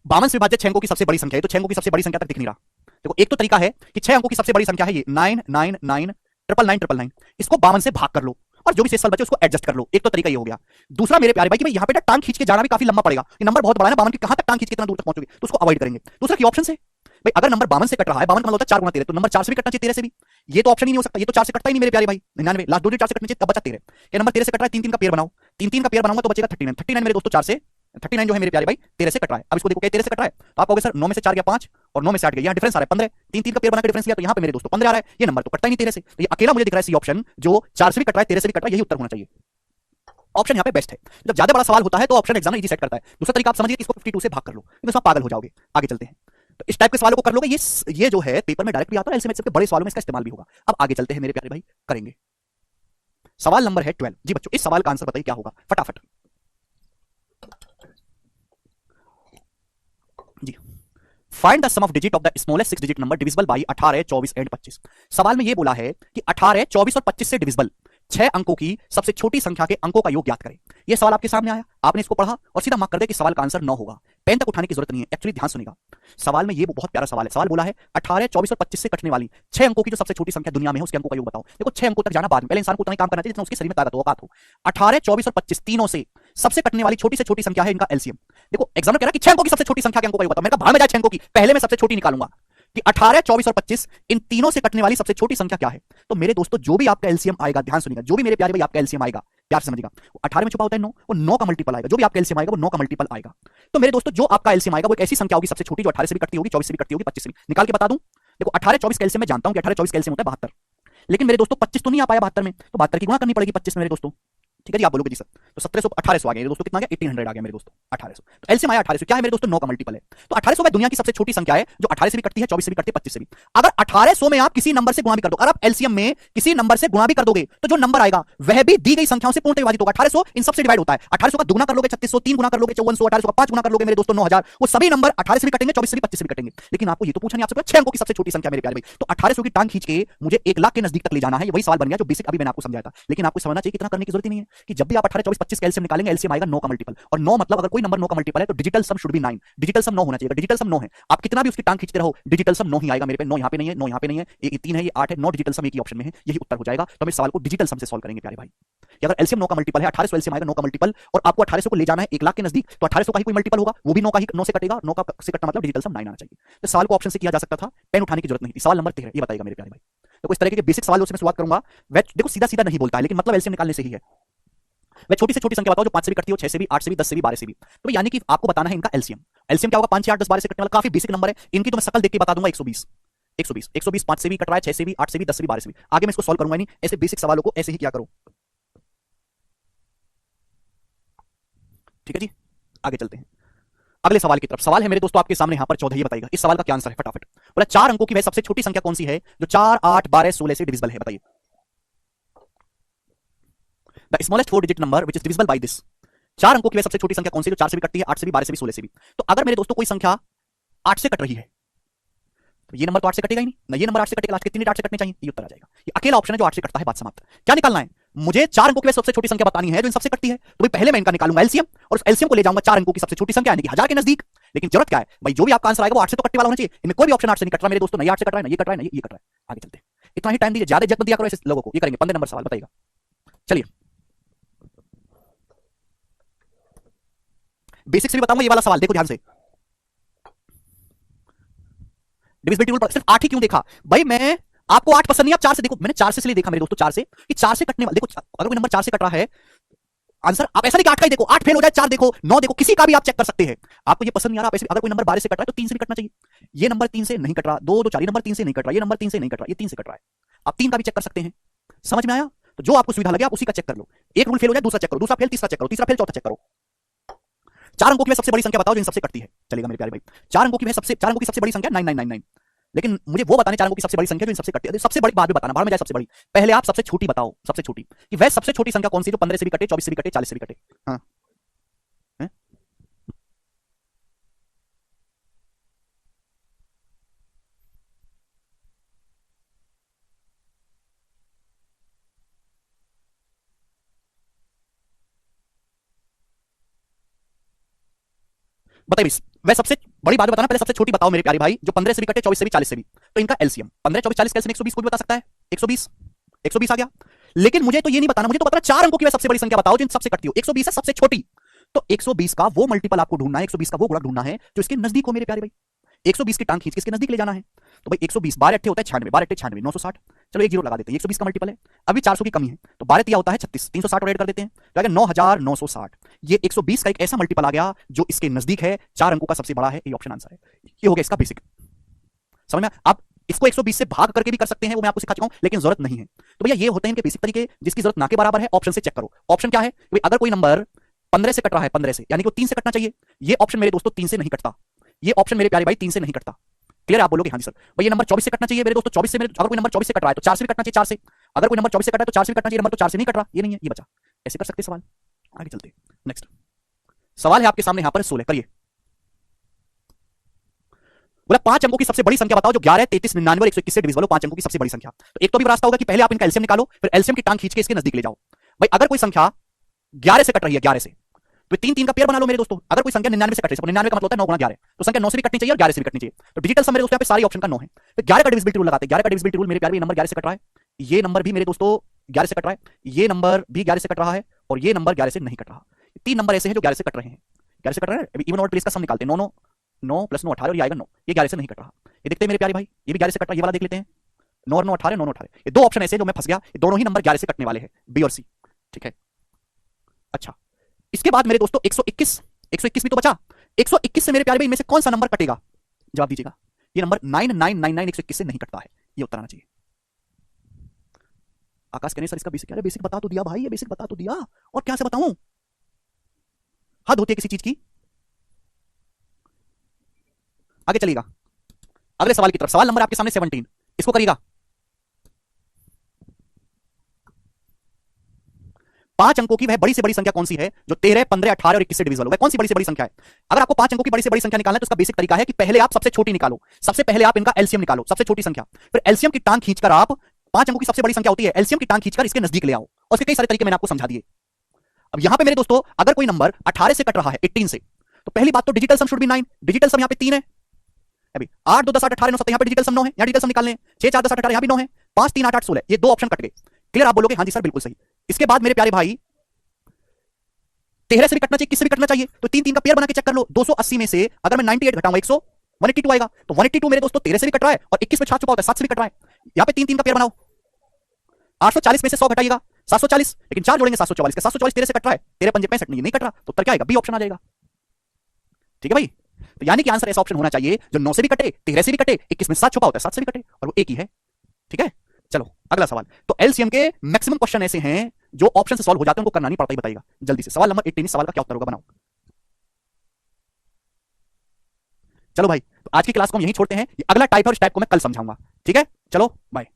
52 से विभाज्य 6 अंकों की सबसे बड़ी संख्या है, तो 6 अंकों की सबसे बड़ी संख्या तक दिख नहीं रहा। देखो एक तो तरीका है कि 6 अंकों की सबसे बड़ी संख्या है ये 9999999, इसको 52 से भाग कर लो और जो भी शेषफल बचे उसको एडजस्ट कर लो। एक तो तरीका ये हो गया। दूसरा मेरे प्यारे भाई कि मैं यहाँ पे टांग खींच के जाना भी काफी लंबा पड़ेगा, ये नंबर बहुत बड़ा है ना, 52 की कहां तक टांग खींच के इतना दूर तक पहुंचोगे, तो उसको अवॉइड करेंगे। दूसरा की ऑप्शन से भाई अगर नंबर 52 से कट रहा है, 52 का मतलब होता है 4 गुना 13, तो नंबर 4 से भी कटना चाहिए 13 से भी। ये तो ऑप्शन ही नहीं हो सकता, ये तो 4 से कटता ही नहीं मेरे प्यारे भाई। 99 लास्ट दो 4 से कटने चाहिए, तब बचा 13। ये नंबर 13 से कट रहा है, 3 3 का पेयर बनाओ, 3 3 का पेयर बनाऊंगा तो बचेगा 39। 39 मेरे दोस्तों 4 से 39 जो है मेरे प्यारे भाई 13 से कट रहा है। अब इसको देखो क्या 13 से कट रहा है, तो आप कहोगे सर 9 में से 4 गया 5 और 9 में से 8 गया, यहाँ डिफरेंस आ रहा है 15। 3 3 का पेयर बना के डिफरेंस लिया तो यहाँ पे मेरे दोस्तों 15 आ रहा है। ये नंबर तो कटता ही नहीं 13 से, तो ये अकेला मुझे दिख रहा है सी ऑप्शन, जो 4 से भी कट रहा है 13 से भी कट रहा है, यही उत्तर होना चाहिए। ऑप्शन यहाँ पे बेस्ट है। जब ज्यादा बड़ा सवाल होता है तो ऑप्शन एग्जाम इजी सेट करता है। दूसरा तरीका आप समझिए कि इसको 52 से भाग कर लो, लेकिन उसमें पागल हो जाओगे। आगे चलते हैं, तो इस टाइप के सवालों को कर लोगे, ये जो है पेपर में डायरेक्ट भी आता है, एलसीएम के बड़े सवालों में इसका इस्तेमाल भी होगा। अब आगे चलते हैं मेरे प्यारे भाई, करेंगे। सवाल नंबर है 12। जी बच्चों इस सवाल का आंसर बताइए क्या होगा फटाफट जी। Find the sum of digit of the smallest 6 digit number divisible by 18, 24 and 25। सवाल में यह बोला है कि 18, 24 और 25 से डिविजिबल 6 अंकों की सबसे छोटी संख्या के अंकों का योग ज्ञात करें। यह सवाल आपके सामने आया, आपने इसको पढ़ा और सीधा मार्क कर दिया कि सवाल का आंसर 9 होगा। पेन तक उठाने की जरूरत नहीं है, एक्चुअली ध्यान सुनिएगा। सवाल में ये बहुत प्यारा सवाल है। सवाल बोला है 18, 24 और 25 से कटने वाली 6 अंकों की जो सबसे छोटी संख्या दुनिया में है उसके अंकों का योग बताओ। देखो 6 अंकों तक जाना बाद में, पहले इंसान को उतना ही काम करना चाहिए जितना उसके शरीर में ताकत हो, औकात हो। 18, 24 और 25 तीनों से सबसे कटने वाली छोटी से छोटी संख्या है इनका एलसीएम। देखो एग्जामिनर कह रहा है कि 6 अंकों की सबसे छोटी संख्या के अंकों का योग बताओ। मैंने कहा भाड़ में जाए 6 अंकों की, पहले मैं सबसे छोटी निकालूंगा कि 18, 24 और 25 इन तीनों से कटने वाली सबसे छोटी संख्या क्या है। तो मेरे दोस्तों जो भी आपका एलसीएम आएगा, ध्यान सुनिएगा, जो भी मेरे प्यारे भाई आपका एलसीएम आएगा, प्यार से समझिएगा, 18 में छुपा होता है 9, वो 9 का मल्टीपल आएगा। जो भी आपका एलसीएम आएगा वो 9 का मल्टीपल आएगा। तो मेरे दोस्तों जो आपका एलसीएम आएगा वो एक ऐसी संख्या होगी सबसे छोटी जो 18 से भी कटती होगी, 24 से भी कटती होगी, 25 से भी। निकाल के बता दूं, देखो 18, 24 का एलसीएम मैं जानता हूं कि 18, 24 का एलसीएम होता है 72, लेकिन मेरे दोस्तों 25 तो नहीं आ पाया 72 में, तो 72 की गुणा करनी पड़ेगी 25 में मेरे दोस्तों। ठीक है जी, आप बोलोगे जी सर तो 1700 1800 आ गया दोस्तों, कितना आ गया 1800 आ गया मेरे दोस्तों 1800। तो एलसीएम आया 1800, क्या है मेरे दोस्तों 9 का मल्टीपल है। तो 1800 में दुनिया की सबसे छोटी संख्या है जो 18 से भी कटती है, 24 से भी कटती है, 25 से भी। अगर 1800 में आप किसी नंबर से गुणा भी कर दो, अगर आप एलसीएम में किसी नंबर से गुणा भी कर दोगे तो जो नंबर आएगा वह भी दी गई संख्याओं से पूर्णतः विभाजित होगा। 1800 इन सबसे डिवाइड होता है। 1800 का दुगुना कर लोगे 3600, 3 गुना कर लोगे 5400, 1800 का 5 गुना कर लोगे मेरे दोस्तों 9000। वो सभी नंबर 18 से भी कटेंगे, 24 से भी, 25 से भी कटेंगे। लेकिन आपको ये तो पूछा नहीं, आपसे 6 अंकों की सबसे छोटी संख्या मेरे प्यारे भाई। तो 1800 की टांग खींच के मुझे 1 लाख के नजदीक तक ले जाना है, वही सवाल बन गया जो बेसिक अभी मैंने आपको समझाया था। लेकिन आपको समझना चाहिए कितना करने की जरूरत ही नहीं है कि जब भी आप 18, 24, 25 का एलसीएम निकालेंगे, एलसीएम आएगा 9 का मल्टीपल। और 9 मतलब अगर कोई नंबर 9 का मल्टीपल है तो digital sum should be 9, digital sum 9 होना चाहिए। डिजिटल सम 9 है, आप कितना भी उसकी टांग खींचते रहो डिजिटल सम 9 ही आएगा मेरे पे। 9 यहां पे नहीं है, 9 यहां पे नहीं है, ये 3 है, ये 8 है, 9 डिजिटल सम एक ही ऑप्शन में है, यही उत्तर हो जाएगा। तो हम इस सवाल को डिजिटल सम से सॉल्व करेंगे प्यारे भाई। अगर एलसीएम 9 का मल्टीपल है, 1800 एलसीएम आएगा 9 का मल्टीपल, और आपको 1800 को ले जाना है 1 लाख के नजदीक, तो 1800 का ही कोई मल्टीपल होगा, वो भी 9 का ही 9 से कटेगा, 9 का से कटना मतलब डिजिटल सम 9 आना चाहिए। तो सवाल को ऑप्शन से किया जा सकता था, पेन उठाने की जरूरत नहीं थी। सवाल नंबर 13 ये बताएगा मेरे प्यारे भाई। तो इस तरह के बेसिक सवालों से मैं शुरुआत करूंगा। देखो सीधा सीधा नहीं बोलता है, लेकिन मतलब एलसीएम निकालने से ही है। वह छोटी से छोटी संख्या बताओ जो 5 से भी कटती हो, 6 से भी, 8 से भी, 10 से भी, 12 से भी। तो यानी कि आपको बताना है इनका एलसीएम। एलसीएम क्या होगा 5, 6, 8, 10, 12 से कटने वाला काफी बेसिक नंबर है। इनकी तो मैं शकल देख के बता दूंगा 120 120 120 5 से भी कट रहा है, 6 से भी, 8 से भी, 10 से भी, 12 से भी। आगे मैं इसको सॉल्व करूंगा नहीं, ऐसे बेसिक सवालों को ऐसे ही क्या करो। ठीक है जी, आगे चलते हैं अगले सवाल की तरफ। सवाल है मेरे दोस्तों आपके सामने यहां पर 14, ये बताइएगा इस सवाल का क्या आंसर है फटाफट। बोला 4 अंकों की वह सबसे छोटी संख्या कौन सी है जो 4, 8, 12, 16 से डिविजिबल है, बताइए। The smallest 4 digit number which is divisible by this. 4 अंकों की वह सबसे छोटी संख्या कौन सी जो 4 से भी कटती है, 8 से भी, 12 से भी, 16 से भी। तो अगर मेरे दोस्तों कोई संख्या 8 से कट रही है तो ये नंबर तो 8 से कटेगा ही नहीं ना, ये नंबर 8 से कटेगा, लास्ट के 3 8 से कटने चाहिए, ये उत्तर आ जाएगा। ये अकेला ऑप्शन है जो 8 से कटता है, बात समाप्त। क्या निकालना है मुझे? 4 अंकों की सबसे छोटी संख्या बतानी है जो इन सबसे कटती है। तो भाई पहले मैं इनका निकालूंगा एलसीएम, और उस एलसीएम को ले जाऊंगा 4 अंकों की सबसे छोटी संख्या यानी कि 1000 के नजदीक। लेकिन जरूरत क्या है भाई, जो भी आपका आंसर आएगा वो 8 से तो कटने वाला होना चाहिए। इनमें कोई भी ऑप्शन 8 से नहीं कट रहा मेरे दोस्तों, नहीं 8 से कट रहा है, नहीं ये कट रहा है, नहीं ये कट रहा है। आगे चलते हैं, इतना ही टाइम दीजिए, ज्यादा इज्जत दिया करो ऐसे लोगों को। ये करेंगे 15 नंबर सवाल, बताइएगा। चलिए बेसिक से भी बताऊंगा ये वाला सवाल, देखो ध्यान से। डिविजिबिलिटी रूल पर सिर्फ 8 ही क्यों देखा भाई? मैं आपको 8 पसंद नहीं, आप 4 से देखो। मैंने 4 से इसलिए देखा मेरे दोस्तों, 4 से कि 4 से कटने वाले, देखो अगर कोई नंबर 4 से कट रहा है आंसर, आप ऐसा नहीं कि 8 का ही देखो, 8 फेल हो जाए, 4 देखो, 9 देखो, किसी का भी आप चेक कर सकते हैं। आपको ये पसंद नहीं आ रहा, आप ऐसे अगर कोई नंबर 12 से कट रहा है तो 3 से भी कटना चाहिए। ये नंबर 3 से नहीं कट रहा, 2 2 4, ये नंबर 3 से नहीं कट रहा, ये नंबर 3 से नहीं कट रहा, ये 3 से कट रहा है, आप 3 का भी चेक कर सकते हैं। समझ में आया? तो जो आपको सुविधा लगे आप उसी का चेक कर लो। एक रूल फेल हो जाए दूसरा चेक करो, दूसरा फेल तीसरा चेक करो, तीसरा फेल चौथा चेक करो। 4 अंकों की सबसे बड़ी संख्या बताओ जो इन सबसे कटती है, चलेगा मेरे प्यारे भाई। 4 अंकों की सबसे 4 अंकों की सबसे बड़ी संख्या 9999, लेकिन मुझे वो बताने 4 अंकों की सबसे बड़ी संख्या जो इन सबसे कटती है। सबसे बड़ी बाद में बताना, बाद में जाए सबसे बड़ी, पहले आप सबसे छोटी बताओ। सबसे छोटी कि वह सबसे छोटी संख्या कौन सी जो 15 से भी कटे, 24 से भी कटे, 40 से भी कटे। हाँ बताइए वह सबसे बड़ी बात बताना, पहले सबसे छोटी बताओ मेरे प्यारे भाई, जो 15 से भी कटे, 24 से भी, 40 से भी, तो इनका एलसीएम 15, 24, 40 कैसे 120 को भी बता सकता है। 120 120 आ गया। लेकिन मुझे तो ये नहीं बताना, मुझे तो पता है 4 अंकों की वह सबसे बड़ी संख्या बताओ जिन सबसे कटती हो। 120 है सबसे छोटी, तो 120 का वो मल्टीपल आपको ढूंढना है, 120 का वो गुणक ढूंढना है जो इसके नजदीक हो मेरे प्यारे भाई। 120 की टांग खींच के इसके नजदीक ले जाना है। तो भाई 120 12 अट्ठे होता है 96, 12 अट्ठे 96, 960। चलो एक जीरो लगा देते हैं, 120 का मल्टीपल है। अभी 400 की कमी है, तो 12 तिया होता है 36, 360 और ऐड कर देते हैं, तो आ गया 9960। ये 120 का एक ऐसा मल्टीपल आ गया जो इसके नजदीक है, 4 अंकों का सबसे बड़ा है। ये ऑप्शन आंसर है। ये हो गया इसका बेसिक। समझ में? आप इसको 120 से भाग करके भी कर सकते हैं, वो मैं आपको सिखा चुका हूं, लेकिन जरूरत नहीं है। तो भैया ये होते हैं इनके बेसिक तरीके, जिसकी जरूरत ना के बराबर है ऑप्शन से चेक करो। ऑप्शन क्या है भाई? अगर कोई नंबर 15 से कट रहा है, 15 से, यानी कि 3 से कटना चाहिए। ये ऑप्शन मेरे दोस्तों 3 से नहीं कटता। ये ऑप्शन मेरे प्यारे भाई 3 से नहीं कटता। क्लियर? आप बोलोगे हाँ जी सर। भाई ये नंबर 24 से कटना चाहिए मेरे दोस्तों, 24 से। मेरे अगर कोई नंबर 24 से कट रहा है तो 4 से भी कटना चाहिए, 4 से। अगर कोई नंबर 24 से कटा है तो 4 से भी कटना चाहिए, नंबर तो 4 से नहीं कट रहा, ये नहीं है, ये बचा। ऐसे कर सकते सवाल। आगे चलते नेक्स्ट सवाल है आपके सामने यहां पर 16, करिए। बोला 5 अंकों की सबसे बड़ी संख्या बताओ जो 11, 33, 99 और 121 से डिविजिबल हो। 5 अंकों की सबसे बड़ी संख्या। तो एक तो भी रास्ता होगा कि पहले आप इनका एलसीएम निकालो, फिर एलसीएम की टांग खींच के इसके नजदीक ले जाओ। भाई अगर कोई संख्या 11 से कट रही है, 11 से, तो 3 3 का पेयर बना लो मेरे दोस्तों। अगर कोई संख्या 99 से कट रही है, 99 का मतलब होता है 9 गुणा 11, तो संख्या 9 से भी कटनी चाहिए और 11 से भी कटनी चाहिए। तो डिजिटल सम मेरे दोस्तों यहाँ पे सारी ऑप्शन का 9 है। तो 11 का डिविजिबिलिटी रूल लगाते हैं। 11 का डिविजिबिलिटी रूल मेरे प्यारे, नंबर 11 से कट रहा है, ये नंबर भी मेरे दोस्तों 11 से कट रहा है, ये नंबर भी 11 से कट रहा है, और ये नंबर 11 से नहीं कट रहा। 3 नंबर ऐसे हैं जो 11 से कट रहे हैं। 11 से कट रहे हैं, इवन और प्लेस का सम निकालते हैं। 9 9 9 प्लस 9 18 और ये आएगा 9। ये 11 से नहीं कट रहा। ये देखते हैं मेरे प्यारे भाई, ये भी 11 से कट रहा है, ये वाला देख लेते हैं। 9 9 18, 9 9 18, ये दो ऑप्शन ऐसे जो मैं फंस गया। ये दोनों ही नंबर 11 से कटने वाले हैं, बी और सी। ठीक है, अच्छा। इसके बाद मेरे दोस्तों 121, 121 भी तो बचा। 121 से मेरे प्यारे भाई इनमें से कौन सा नंबर कटेगा? जवाब दीजिएगा। ये नंबर 9999 121 से नहीं कटता है, ये उत्तर आना चाहिए। आकाश कहने सर इसका बेसिक क्या है? बेसिक बता तो दिया भाई, ये बेसिक बता तो दिया, और क्या से बताऊं? हद होती है किसी चीज की। आगे चलिएगा अगले सवाल की तरफ। सवाल नंबर आपके सामने 17, इसको करिएगा। 5 अंकों की वह बड़ी से बड़ी संख्या कौन सी है जो 13, 15, 18 और 21 से डिविजिबल हो? वह कौन सी बड़ी से बड़ी संख्या है? अगर आपको 5 अंकों की बड़ी से बड़ी संख्या निकालना है तो उसका बेसिक तरीका है कि पहले आप सबसे छोटी निकालो, सबसे पहले आप इनका एलसीएम निकालो, सबसे छोटी संख्या, फिर एलसीएम की टांग खींचकर आप 5 अंकों की सबसे बड़ी संख्या होती है, एलसीएम की टांग खींचकर इसके नजदीक ले आओ। और उसके कई सारे तरीके मैंने आपको समझा दिए। अब यहां पे मेरे दोस्तों अगर कोई नंबर 18 से कट रहा है, 18 से, तो पहली बात तो digital sum should be 9। Digital sum यहां पे 3 है। अभी 8 2 10 8 18 9 7, यहां पे डिजिटल सम 9 है, यहां डिजिटल सम निकालने हैं। 6 4 10 8 18, यहां भी 9 है। 5 3 8 8 16, ये दो ऑप्शन कट गए। क्लियर? आप बोलोगे हाँ जी सर बिल्कुल सही। इसके बाद मेरे प्यारे भाई 13 से भी कटना चाहिए, किससे भी कटना चाहिए, तो 3 3 का पेयर बना के चेक कर लो। 280 में से अगर मैं 98 घटाऊंगा 182 आएगा, तो 182 मेरे दोस्तों 13 से भी कट रहा है और 21 में 7 छुपा होता है, 7 से भी कट रहा है। यहां पे 3 3 का पेयर बनाओ। 840 में से 100 घटाइएगा 740, लेकिन 4 जोड़ेंगे 744 का। 744 13 से कट रहा है, 13 पंजे 65, नहीं कट रहा, तो उत्तर क्या आएगा? बी ऑप्शन आ जाएगा। ठीक है भाई, तो यानी कि आंसर ऐसा ऑप्शन होना चाहिए जो 9 से भी कटे, 13 से भी कटे, 21 में 7 छुपा होता है, 7 से भी कटे, और वो एक ही है। ठीक है, चलो अगला सवाल। तो एलसीएम के मैक्सिमम क्वेश्चन ऐसे हैं जो ऑप्शन से सॉल्व हो जाते हैं, उनको करना नहीं पड़ता ही। बताइएगा जल्दी से। सवाल नंबर 18, इस सवाल का क्या उत्तर होगा? बनाओ। चलो भाई, तो आज की क्लास को हम यहीं छोड़ते हैं। ये अगला टाइप है और इस टाइप को मैं कल समझाऊंगा। ठीक है, चलो बाय।